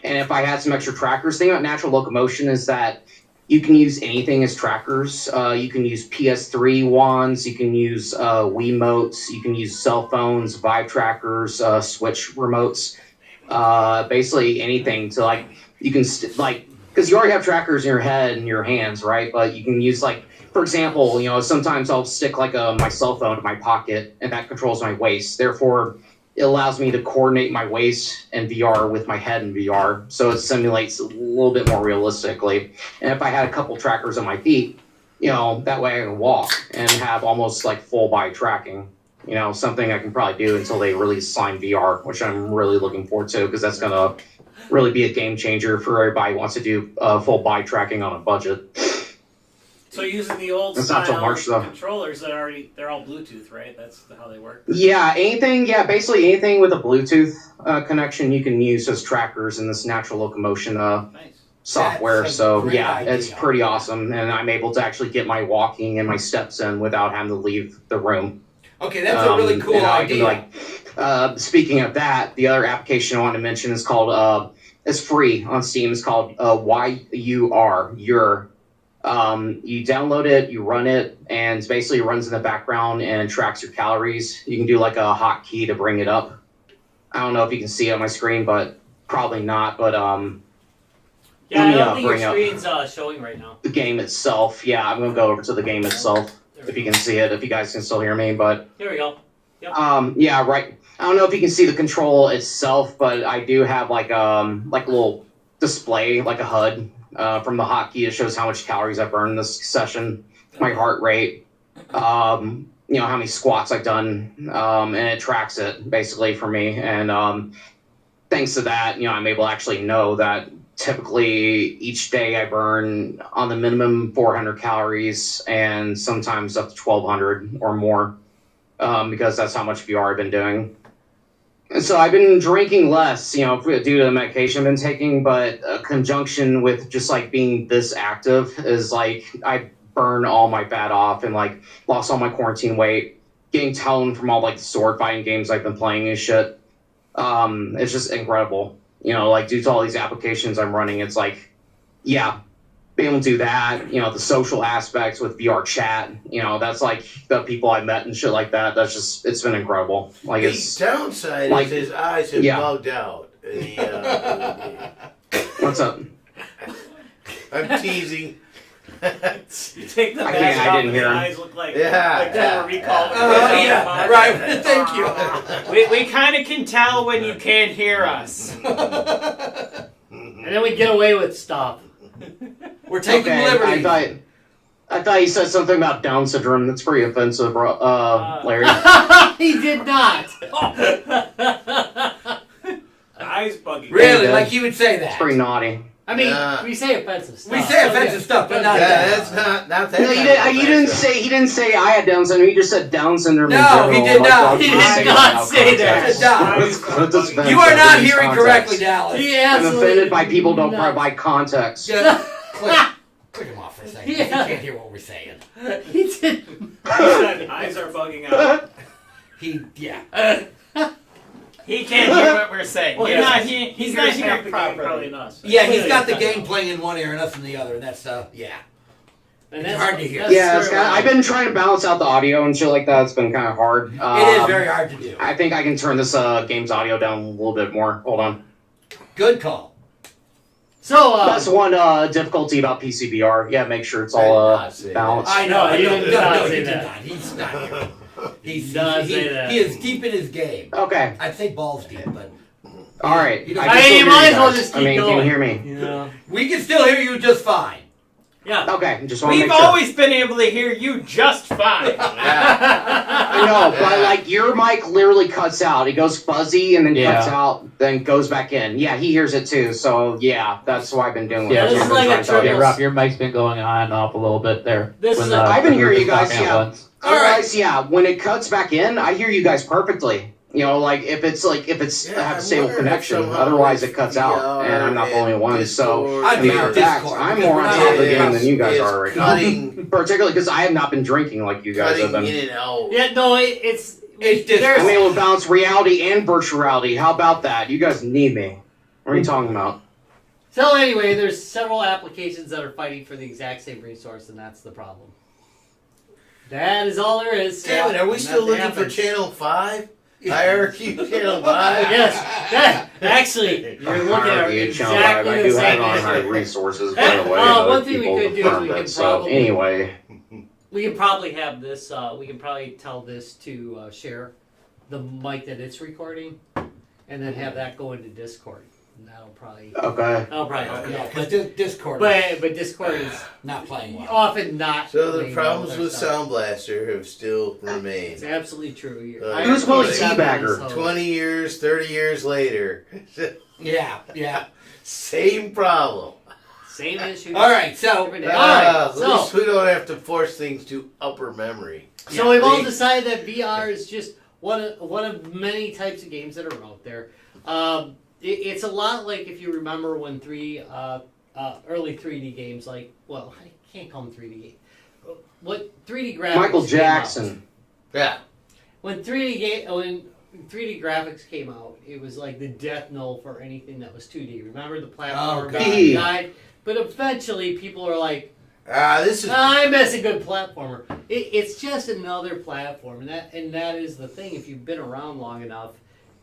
and if I had some extra trackers, the thing about natural locomotion is that you can use anything as trackers. You can use PS3 wands, you can use Wiimotes, you can use cell phones, Vive trackers, Switch remotes, basically anything to you can because you already have trackers in your head and your hands, right? But you can use for example, sometimes I'll stick my cell phone in my pocket and that controls my waist. Therefore, it allows me to coordinate my waist in VR with my head in VR, so it simulates a little bit more realistically. And if I had a couple trackers on my feet, that way I can walk and have almost full body tracking. Something I can probably do until they release Slime VR, which I'm really looking forward to because that's gonna really be a game changer for everybody who wants to do full body tracking on a budget. So using the old That's not till style March, though. controllers that they're all Bluetooth, right? That's how they work. Yeah, basically anything with a Bluetooth connection you can use as trackers in this natural locomotion Nice. software. That's a So great yeah, idea. it's pretty awesome, and I'm able to actually get my walking and my steps in without having to leave the room. Okay, that's a really cool and I can, idea. speaking of that, the other application I want to mention is called it's free on Steam. It's called YUR. You download it, you run it, and basically it runs in the background and tracks your calories. You can do a hotkey to bring it up. I don't know if you can see it on my screen, but probably not. But Yeah, Let I me, don't think bring your up- screen's showing right now. the game itself. Yeah, I'm gonna go over to the game itself if you can see it. If you guys can still hear me, but Here we go. yeah, right. I don't know if you can see the control itself, but I do have a little display, like a HUD from the hotkey. It shows how much calories I burned this session, my heart rate, how many squats I've done, and it tracks it basically for me. And thanks to that, I'm able to actually know that typically each day I burn on the minimum 400 calories and sometimes up to 1,200 or more. Because that's how much VR I've been doing. And so I've been drinking less, due to the medication I've been taking, but conjunction with just being this active is I burn all my fat off and lost all my quarantine weight. getting tone from all like the sword fighting games I've been playing and shit. It's just incredible. You know, like due to all these applications I'm running, it's like, yeah, being able to do that. You know, the social aspects with VR chat. You know, that's like the people I met and shit like that. That's just, it's been incredible. Like The it's downside like- is his eyes have yeah. bugged out. what's up? I'm teasing. You take the I mask can't- I off didn't and hear the him. eyes look like Yeah, like that yeah, recall. Yeah, right. Thank you. We kind of can tell when you can't hear us. And then we get away with stuff. We're taking Okay, liberties. I thought you said something about Down syndrome. That's pretty offensive, Larry. He did not. Eyes bugging. Really, Yeah. like he would say that. It's pretty naughty. I mean, Yeah. we say offensive stuff. We say offensive stuff, but not Yeah, that. that's not that. No, kind of he didn't offensive. say. He didn't say I had Down syndrome. He just said Down syndrome. in No, general. he did Like, not. well, He let's did say not out of say that. context. Dallas. Let's defend You are it not in hearing context. correctly, Dallas. He I'm absolutely offended by people don't not. provide context. Just click him off for a second. Yeah. You can't hear what we're saying. He did. He said eyes are bugging out. Yeah. He can't hear what we're saying. Well, He's not hears half hearing the game probably properly. than us. Yeah, he's Clearly got the it's game not. playing in one ear and us in the other, and that's, yeah. And It's hard to hear. that's Yeah, it's true. I've been trying to balance out the audio and shit like that. It's been kind of hard. It is very hard to do. I think I can turn this game's audio down a little bit more. Hold on. Good call. So, That's one difficulty about PCVR. Yeah, make sure it's all I did not say balanced. I know. No, he did not say he did that. not. He's not here. He's does he, say that. He is deep in his game. Okay. I'd say balls deep, but All right. You know, can I mean, still you hear might as well guys. just I keep mean, can going. you hear me? You know. we can still hear you just fine. Yeah. Okay, just want to We've make sure. always been able to hear you just fine. I know, but like your mic literally cuts out. It goes fuzzy and then cuts Yeah. out, then goes back in. Yeah, he hears it too. So yeah, that's what I've been doing. Yeah, That's this what is I've like been a trying to tell Yeah, triple- you. Rob, your mic's been going on and off a little bit there. This when is the- a- I've been when hearing we you were guys, talking at yeah. once. Otherwise, yeah, when it cuts back in, I hear you guys perfectly. You know, like if it's I have I'm stable wondering if connection. somehow Otherwise, with it cuts out, VR and I'm not the only one. So, Discord I as a do matter of fact, Discord, I'm because more on we're top of the not- game than you guys is are right now. cutting, Particularly because I have not been drinking like you guys have cutting been. in and out. Yeah, no, it's It's just- there's- I'm able to balance reality and virtual reality. How about that? You guys need me. What are you talking about? So anyway, there's several applications that are fighting for the exact same resource, and that's the problem. That is all there is. Damn it, are we And still that looking for happens. Channel 5? Hierarchy Channel 5? Yes, that, actually, you're looking at Hierarchy, Channel exactly 5. I the do have same it on issue. high resources, by the way. One thing we People could do is confirm we that could stuff. probably- Anyway, We can probably have this. We can probably tell this to share the mic that it's recording, and then have that go into Discord. And that'll probably okay. help. Yeah, because Discord But Discord is not playing well. often not. So the playing problems well with their stuff. Sound Blaster have still It's remained. absolutely true. Who's Willie Teabagger? 20 years, 30 years later. Yeah. Same problem. Same issue. All right, so Every day. All right, At so- least we don't have to force things to upper memory. So we've all See? decided that VR is just one of many types of games that are out there. It's a lot like if you remember when early 3D games like, well, I can't call them 3D games. What 3D graphics? Michael came out. Jackson. Yeah. When 3D graphics came out, it was like the death knell for anything that was 2D. Remember the platform Oh, that God. died? But eventually, people are like, This is. I miss a good platformer. It's just another platform, and that is the thing. If you've been around long enough,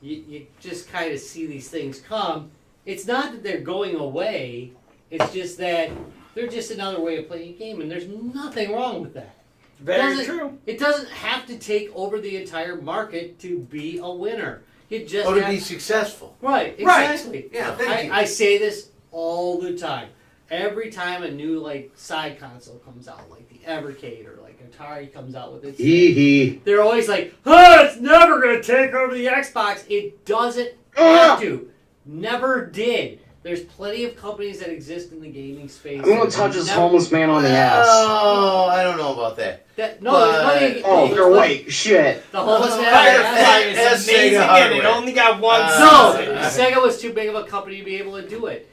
you just kind of see these things come. It's not that they're going away. It's just that they're just another way of playing a game, and there's nothing wrong with that. Very Doesn't- true. It doesn't have to take over the entire market to be a winner. You just Oh, to have be successful. right. Right. Exactly. Yeah, thank you. I say this all the time. Every time a new side console comes out, like the Evercade or like Atari comes out with its, Hee. they're always like, "Oh, it's never gonna take over the Xbox." It doesn't have to. Never did. There's plenty of companies that exist in the gaming space. I'm gonna that touch this never- homeless man on the ass. Oh, I don't know about that. No, there's plenty. Oh, there's no, plenty- wait, shit. The homeless Oh, man. Firefly that's is amazing Sega and it hardware. only got one No, season. Sega was too big of a company to be able to do it.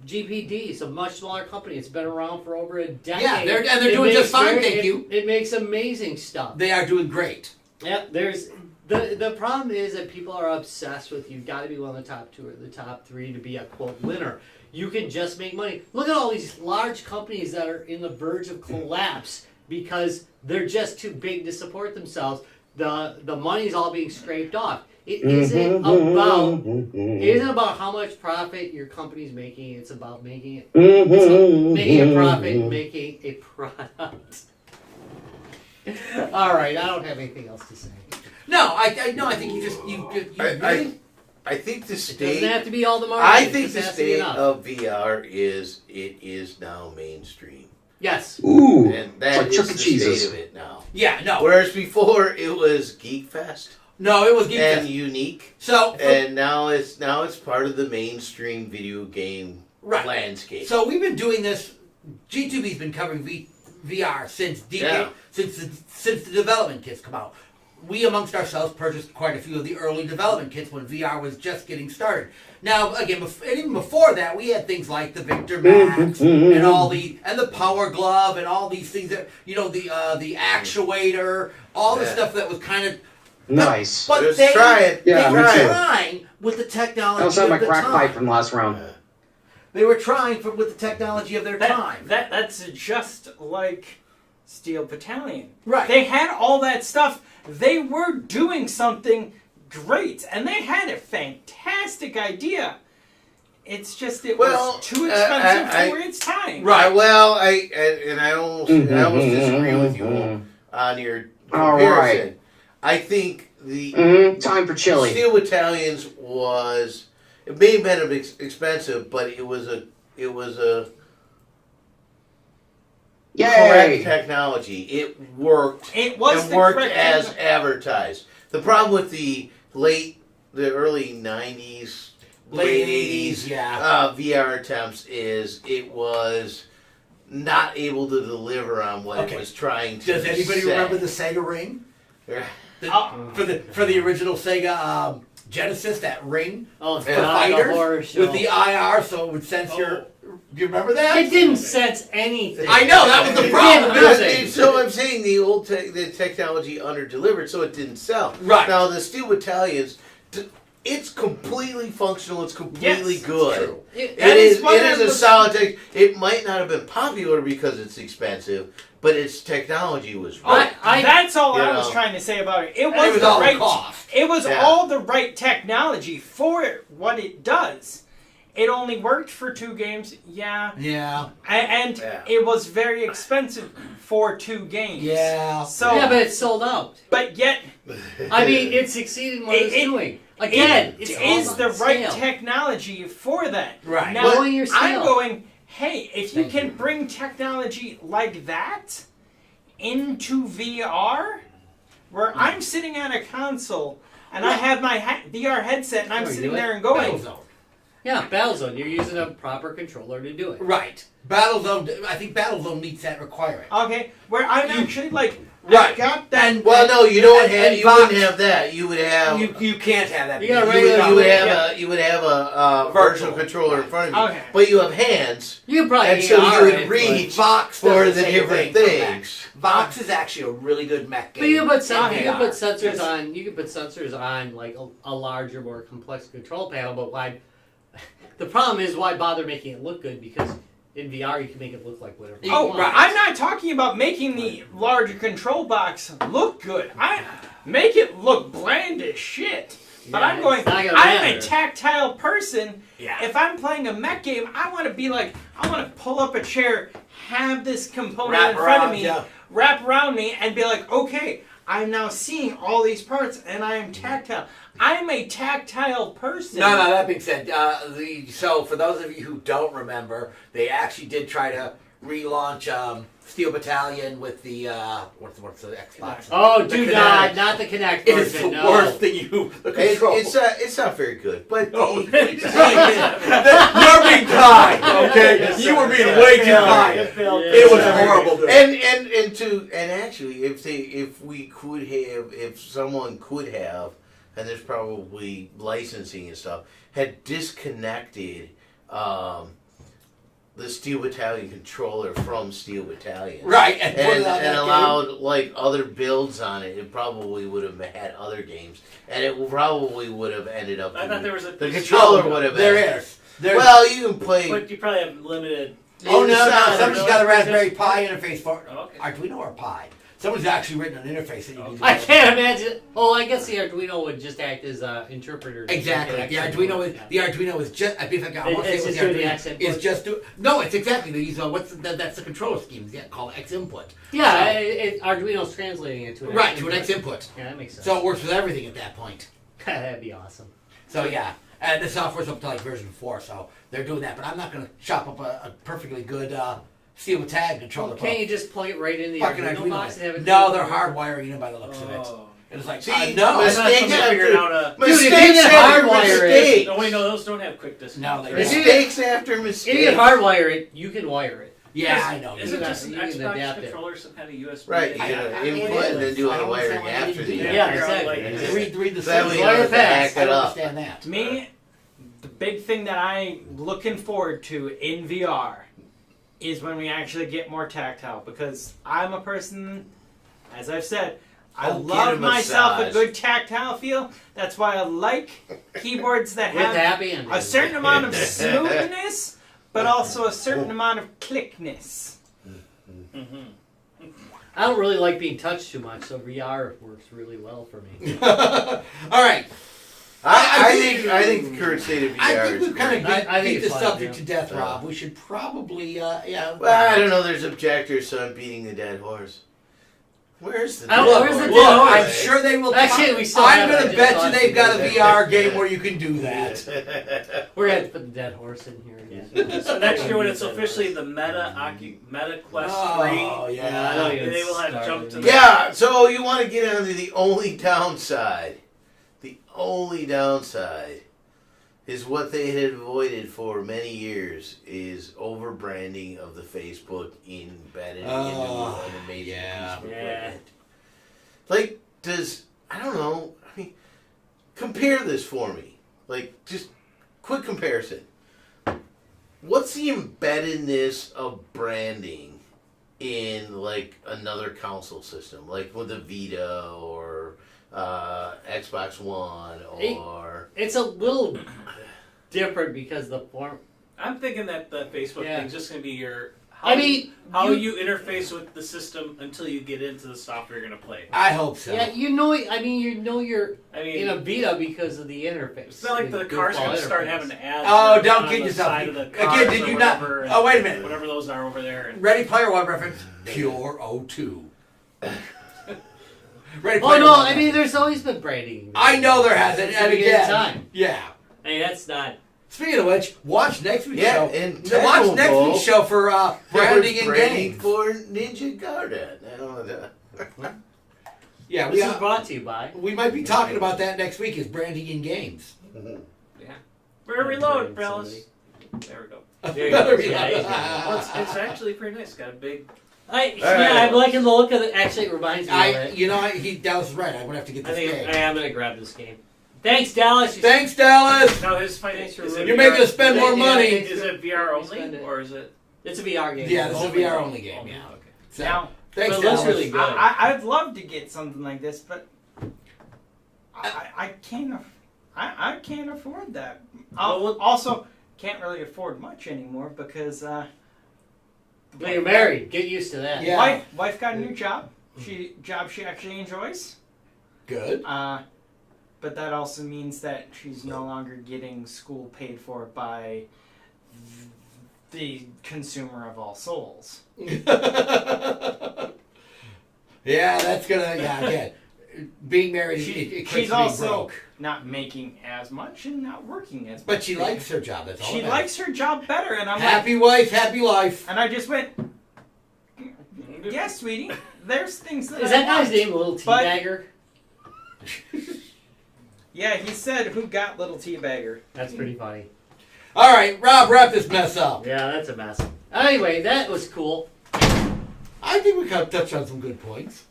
GPD is a much smaller company. It's been around for over a decade. Yeah, they're It doing makes just fine, thank it- you. It makes amazing stuff. They are doing great. Yep, there's the problem is that people are obsessed with you've got to be one of the top 2 or the top 3 to be a quote winner. You can just make money. Look at all these large companies that are in the verge of collapse because they're just too big to support themselves. The money's all being scraped off. It isn't about how much profit your company's making. It's about making making a profit and making a product. All right, I don't have anything else to say. No, I think you really. I think the It state. doesn't have to be all the marketing. I think it the just has to be state enough. of VR is now mainstream, Yes. Ooh. and that like is Chuck the E. Cheese's. state of it now. Yeah, no, Whereas before it was Geek Fest no, it was Geek and Fest. unique, So, and now it's part of the mainstream video game right. landscape. So we've been doing this. G2B's been covering VR since Yeah. since the development kits come out. We amongst ourselves purchased quite a few of the early development kits when VR was just getting started. Now, again, and even before that, we had things like the Victor Max and all the Power Glove and all these things that the actuator, all the Yeah. stuff that was kind of Nice. But Just they try it. Yeah, they me were too. trying with the technology I also had of my the crack time. pipe from last round. They were trying with the technology of their time. That's just like Steel Battalion. Right. They had all that stuff. They were doing something great, and they had a fantastic idea. It's just it Well, was too expensive I- for its time. Right. Well, I almost disagree with you on your All comparison. right. I think the Time for chili. Steel Battalions was, it may have been expensive, but it was a correct Yay! technology. It worked. It was and the worked correct as technology. advertised. The problem with the early '90s, Late 80s, yeah. VR attempts is it was not able to deliver on what Okay. it was trying to. Does anybody say. remember the Sega Ring? For the original Sega Genesis, that ring Oh, for Yeah. fighters horror show. with the IR, so it would sense your. Do you remember that? It didn't sense anything. I know that was the problem. Yeah, nothing. So I'm saying the technology under delivered, so it didn't sell. Right. Now the Steel Battalions, it's completely functional. It's completely Yes, good. true. It That is. is what It I is a was- solid tech. It might not have been popular because it's expensive, but its technology was right. That's all You I was know. trying to say about it. It And was, it was the all right cost. It was Yeah. all the right technology for what it does. It only worked for 2 games, yeah, Yeah. and Yeah. it was very expensive for 2 games. Yeah. So, Yeah, but it's sold out. but yet I mean, it succeeded in what it's It- doing. Again, it it's all is about the right scale. technology for that. Right. Now, Knowing your I'm scale. going, hey, if you Thank can you. bring technology like that into VR, where I'm sitting at a console and I have my VR headset and I'm Oh, you sitting do it? there and going, Battlezone. Yeah, Battlezone. You're using a proper controller to do it. Right. Battlezone. I think Battlezone meets that requirement. okay, where I'm actually like, Right. I got that. And Well, no, you don't and- have. and You Vox- wouldn't have that. You would have. You can't have that. You got a because regular- You would Yeah. have a. You would have a virtual controller in front of you, Okay. but you have hands, You can probably and so AR you would it, reach Vox for does the same different thing for things. Vox is actually a really good mech game. But you can put Okay. you can put sensors Yes. on. You can put sensors on like a larger, more complex control panel. But why? The problem is why bother making it look good? Because in VR you can make it look like whatever. you Oh, want. right. I'm not talking about making the larger control box look good. I make it look bland as shit. But Yeah, I'm going, it's not gonna I'm a matter. tactile person. Yeah. If I'm playing a mech game, I want to be like, I want to pull up a chair, have this component Wrap in front of around me, ya. wrap around me, and be like, okay, I'm now seeing all these parts and I am tactile. I'm a tactile person. No, that being said, so for those of you who don't remember, they actually did try to relaunch Steel Battalion with the what's the Xbox? Oh, The do Kinect. not the Kinect It is version. the no. worst thing the control. It's not very good, but You're being kind, okay? You were being way too kind. It was horrible. Dude. and actually, if someone could have and there's probably licensing and stuff, had disconnected the Steel Battalion controller from Steel Battalion. Right, and put And, it on that and game. allowed like other builds on it. It probably would have had other games, and it probably would have ended up. I thought there was a the controller would have. There been. is. There's, Well, you can play. But you probably have limited. oh no, Sound. somebody's got a Raspberry Pi interface for Oh, okay. Arduino or Pi. Someone's actually written an interface that you can use. I can't imagine. Oh, I guess the Arduino would just act as an interpreter. Exactly. The Arduino is just. I think I want to say It's it was just the doing the Arduino. X input. It's just do. No, it's exactly. They use that's the controller scheme. Yeah, called X input. Yeah, Arduino's translating it to an Right X to an X input. Yeah, that makes sense. So it works with everything at that point. That'd be awesome. So yeah, and the software's up to like version 4, so they're doing that. But I'm not going to chop up a perfectly good Steel Tag controller. Can't you just plug it right in the Fucking Arduino box and have it? No, they're hardwiring it by the looks of it. Oh. And it's like, See, no. I thought mistakes somebody figured out a. Dude, if you mistakes can after hardwire it- mistakes. No, wait, no, those don't have quick disconnect. No, they Is don't. it- Mistakes after If you mistakes. can hardwire it, you can wire it. Yeah, I know. Is it just an You can Xbox adapt it. controller, some kind of USB? Right, you I- gotta I- input and then do I all the don't wiring understand why they after didn't the do that. Yeah, figure out, exactly. like, Read the That way same. you Wire don't have to fast. hack I it don't up. understand that. To me, the big thing that I'm looking forward to in VR is when we actually get more tactile, because I'm a person, as I've said, I Oh, get love a myself a massage. good tactile feel. That's why I like keyboards that With have happy ending. a certain amount of smoothness, but also a certain amount of clickness. Mm-hmm. I don't really like being touched too much, so VR works really well for me. All right. I think the current state of VR I think is we've kind great. of I think beat the it's fine, subject yeah. to death, Yeah. Rob. We should probably, yeah. Well, I don't know. There's objectors, so I'm beating the dead horse. Where's the I don't- dead where's the horse? dead horse? I'm sure they will. Actually, we still I'm have it. going I to just bet you thought they've got a it was VR game where you can do that. We're gonna have to put the dead horse in here again. So next year, when it's officially the Meta Quest 3, Oh, Yeah, I don't yeah. even they will have start jumped with to it. the- Yeah, so you want to get onto the only downside. The only downside is what they had avoided for many years is over branding of the Facebook embedded into Oh, an amazing yeah. piece of Yeah. equipment. Like, I don't know, I mean, compare this for me. Like, just quick comparison. What's the embeddedness of branding in, like, another console system? Like with a Vita or Xbox One or... It's a little different because the form. I'm thinking that the Facebook Yeah. thing's just going to be your. I mean, how you interface with the system until you get into the software you're going to play. I hope so. yeah, you know. I mean, you know you're I mean, in a Vita because of the interface. it's not like the car's going to start having ads. Oh, don't on kid the yourself. side of the Again, cars did or you not? whatever, Oh, wait a minute. Whatever those are over there. And Ready Player One reference. Pure O2. Ready Oh Player no! One I mean, reference. there's always been branding. I know there hasn't. Since And the beginning of again, time. yeah. I mean, that's not. Speaking of which, watch next week's Yeah, show. and Watch next Technobowl, week's show for branding and branding games. for Ninja Gaiden. I don't know. Yeah, This is brought to you by. we might be talking about that next week. Is branding in games. reload, fellas. There we go. There you go. Yeah, he's Well, it's actually pretty nice. Got a big. I'm liking the look of it. Actually, it reminds me of it. Dallas is right. I'm gonna have to get I this think game. I am gonna grab this game. Thanks, Dallas. Thanks, Dallas. Now his finance. You're making us spend more money. Is it VR Spend only it. or is it? It's a VR game. Yeah, this is a Only? VR only game. Yeah. Okay. So, Now, thanks, But it looks Dallas. really good. I'd love to get something like this, but I can't. I can't afford that. Also, can't really afford much anymore because But you're married. Get used to that. Yeah. wife got a new job. She actually enjoys. Good. But that also means that she's no longer getting school paid for by the consumer of all souls. Yeah, that's gonna. Yeah, again, being married, it She's being also broke. not making as much and not working as much. But she likes her job. That's all. She that likes her job better, and I'm happy wife, happy life. and I just went, yeah, sweetie. There's things that Is I that guy's want." name Little But- Teabagger? Yeah, he said, "Who got little teabagger?" That's pretty funny. All right, Rob, wrap this mess up. Yeah, that's a mess. Anyway, that was cool. I think we kind of touched on some good points.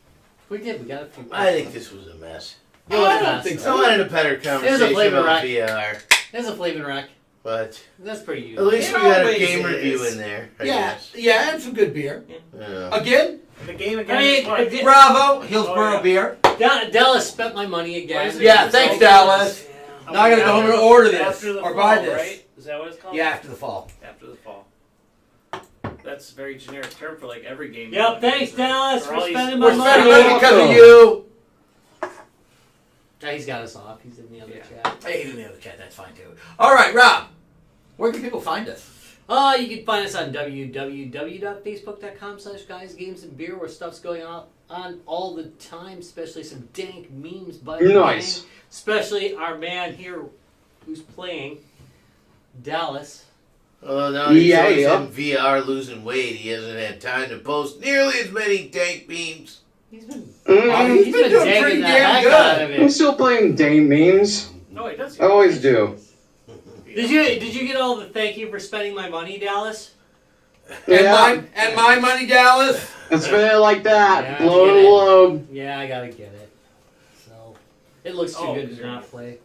We did. We got a few. I think this was a mess. It was I a don't mess. think so. I wanted a better conversation flavor about rack. VR, It was a flavor rack. but That's pretty at useful. least It we got a always game is. review in there. I guess. Yeah, and some good beer. Yeah. Again, The game I again. mean, is what? Bravo, Hillsborough Oh, yeah. beer. Dallas spent my money again. What is it? Yeah, thanks, Dallas. Now I gotta go home and order this After the or fall, buy this. right? Is that what it's called? Yeah, after the fall. After the fall. That's a very generic term for like every game. Yep, thanks, Dallas, For for all these- spending We're my spending money. money because of you. Yeah, he's got us off. He's in the other Yeah. chat. Hey, he's in the other chat. That's fine too. All right, Rob. Where can people find us? You can find us on www.facebook.com/guysgamesandbeer where stuff's going on all the time, especially some dank memes by the Nice. gang, especially our man here who's playing, Dallas. Although now he's Yeah, always yeah. in VR losing weight, he hasn't had time to post nearly as many dank memes. He's been Mm, He's been doing danking pretty the damn heck good. out of I'm it. still playing Dame memes. No, it does. I always do. Did you get all the thank you for spending my money, Dallas? Yeah, And my money, Dallas. it's been like that. Yeah, Blow get the it. globe. Yeah, I gotta get it. So it looks too Oh, good to sure. not play.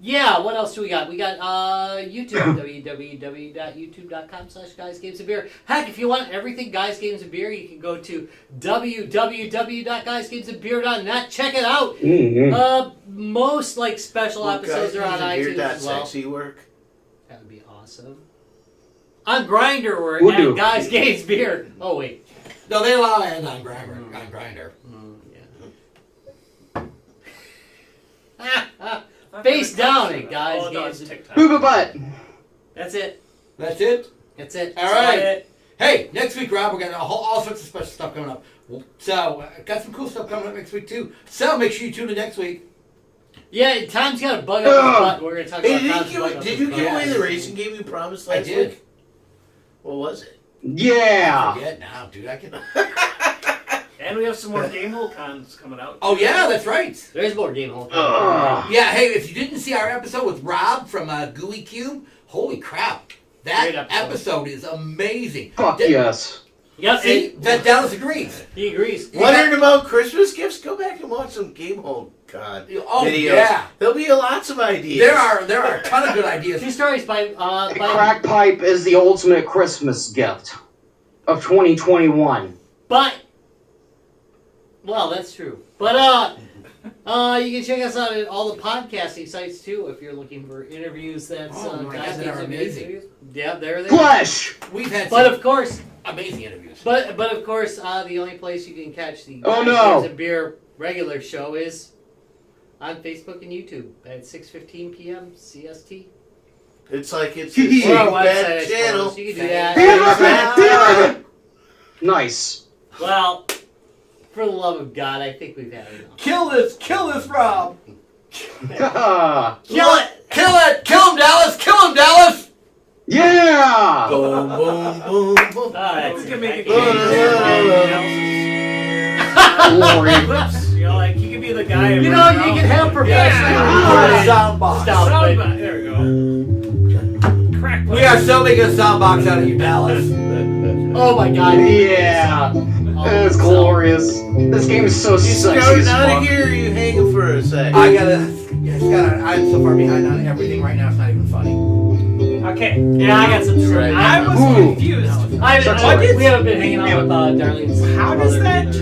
Yeah, what else do we got? We got YouTube, www.youtube.com/guysgamesandbeer. Heck, if you want everything Guys Games and Beer, you can go to www.guysgamesandbeer.net. Check it out. Mm-hmm. Most like special episodes are on iTunes as well. Sexy work. That would be awesome. On Grindr, we're We'll at do. Guys Games Beer. Oh wait. No, they allow it on Grindr. On Grindr. Face down it, guys. Oh, no, Games it's and- TikTok. Move a butt. That's it. That's it. That's it. All right. Hey, next week, Rob, we're got all sorts of special stuff coming up. So, got some cool stuff coming up next week too. So make sure you tune in next week. Yeah, Tom's got a bug up his butt. We're gonna talk Hey, about Tom's bug up did his you butt. give away the racing game you promised I last did. week? What was it? Yeah. Forget now, dude. I can. And we have some more Game Hole cons coming out. Oh yeah, that's right. There's more game hole. Ugh. Yeah. Hey, if you didn't see our episode with Rob from Gooey Cube, holy crap, that Great episode. episode is amazing. Fuck yes. Yep, See, and that Dallas agrees. he agrees. Wondering about Christmas gifts? Go back and watch some Game Hole Con Oh videos. yeah, There'll be lots of ideas. there are a ton of good ideas. Two stories by A crack pipe is the ultimate Christmas gift of 2021. but well, that's true. But you can check us out at all the podcasting sites too if you're looking for interviews. That's Oh my Guys God, they Games are and Beer amazing. interviews. Yeah, they're there. Flesh. We've had But some of course, amazing interviews. but of course, the only place you can catch the Oh, Guys no. Games and Beer regular show is on Facebook and YouTube at 6:15 p.m. CST. It's like it's Or a our website, bad I channel. suppose. You can do that. Damn it! Nice. Well, for the love of God, I think we've had enough. Kill this, Rob. Haha. Kill it! Kill it, kill him, Dallas, kill him, Dallas. Yeah! Boom, boom, boom, boom. That's We can make it. Glory. You know, like he could be the guy. You know, you can have professional Yeah. Sound box. stuff, Sound but bite. There we go. Crack. We are so making a sound box out of you, Dallas. oh my God. Yeah. It's glorious. This game is so You sexy starting as out of fuck. here or are you hanging for a sec? I'm so far behind on everything right now. It's not even funny. Okay. Yeah, I got some shit. Right. I was Ooh. confused. We haven't been hanging out with Darlene's. How does mother. that,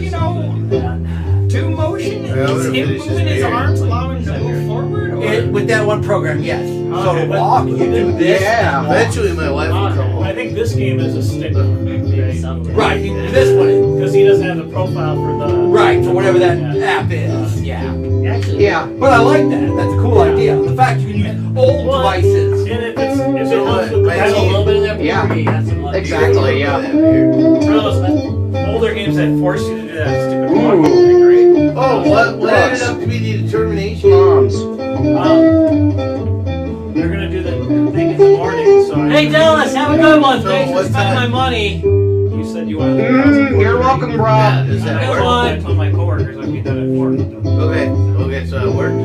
do motion? Yeah, I'm Is gonna him finish this moving his beer. arms allow him to move forward? Or? With that one program, yes. So Okay, to but- walk, you do this. Yeah. Eventually my wife will come I home. think this game is a stick. Right, this one. Because he doesn't have the profile for the. Right, for whatever that Yeah. app is. Yeah. Actually, Yeah. But I like that. That's a cool idea. The fact you can use old Well, devices. And if it helps with the Have a little bit of that Yeah. beer, that's a lot. Exactly, yeah. For those older games that force you to do that stupid walk Ooh. thing, right? Oh, what ended Lots. up to be the determination? Moms. They're gonna do the thing in the morning, so. Hey Dallas, have a good one. So Thanks for what spending my time? money. You said you wanted to. You're welcome, bro. Yeah, does that Come work? on. I told my coworkers I'd be done at 4. Okay, so it worked.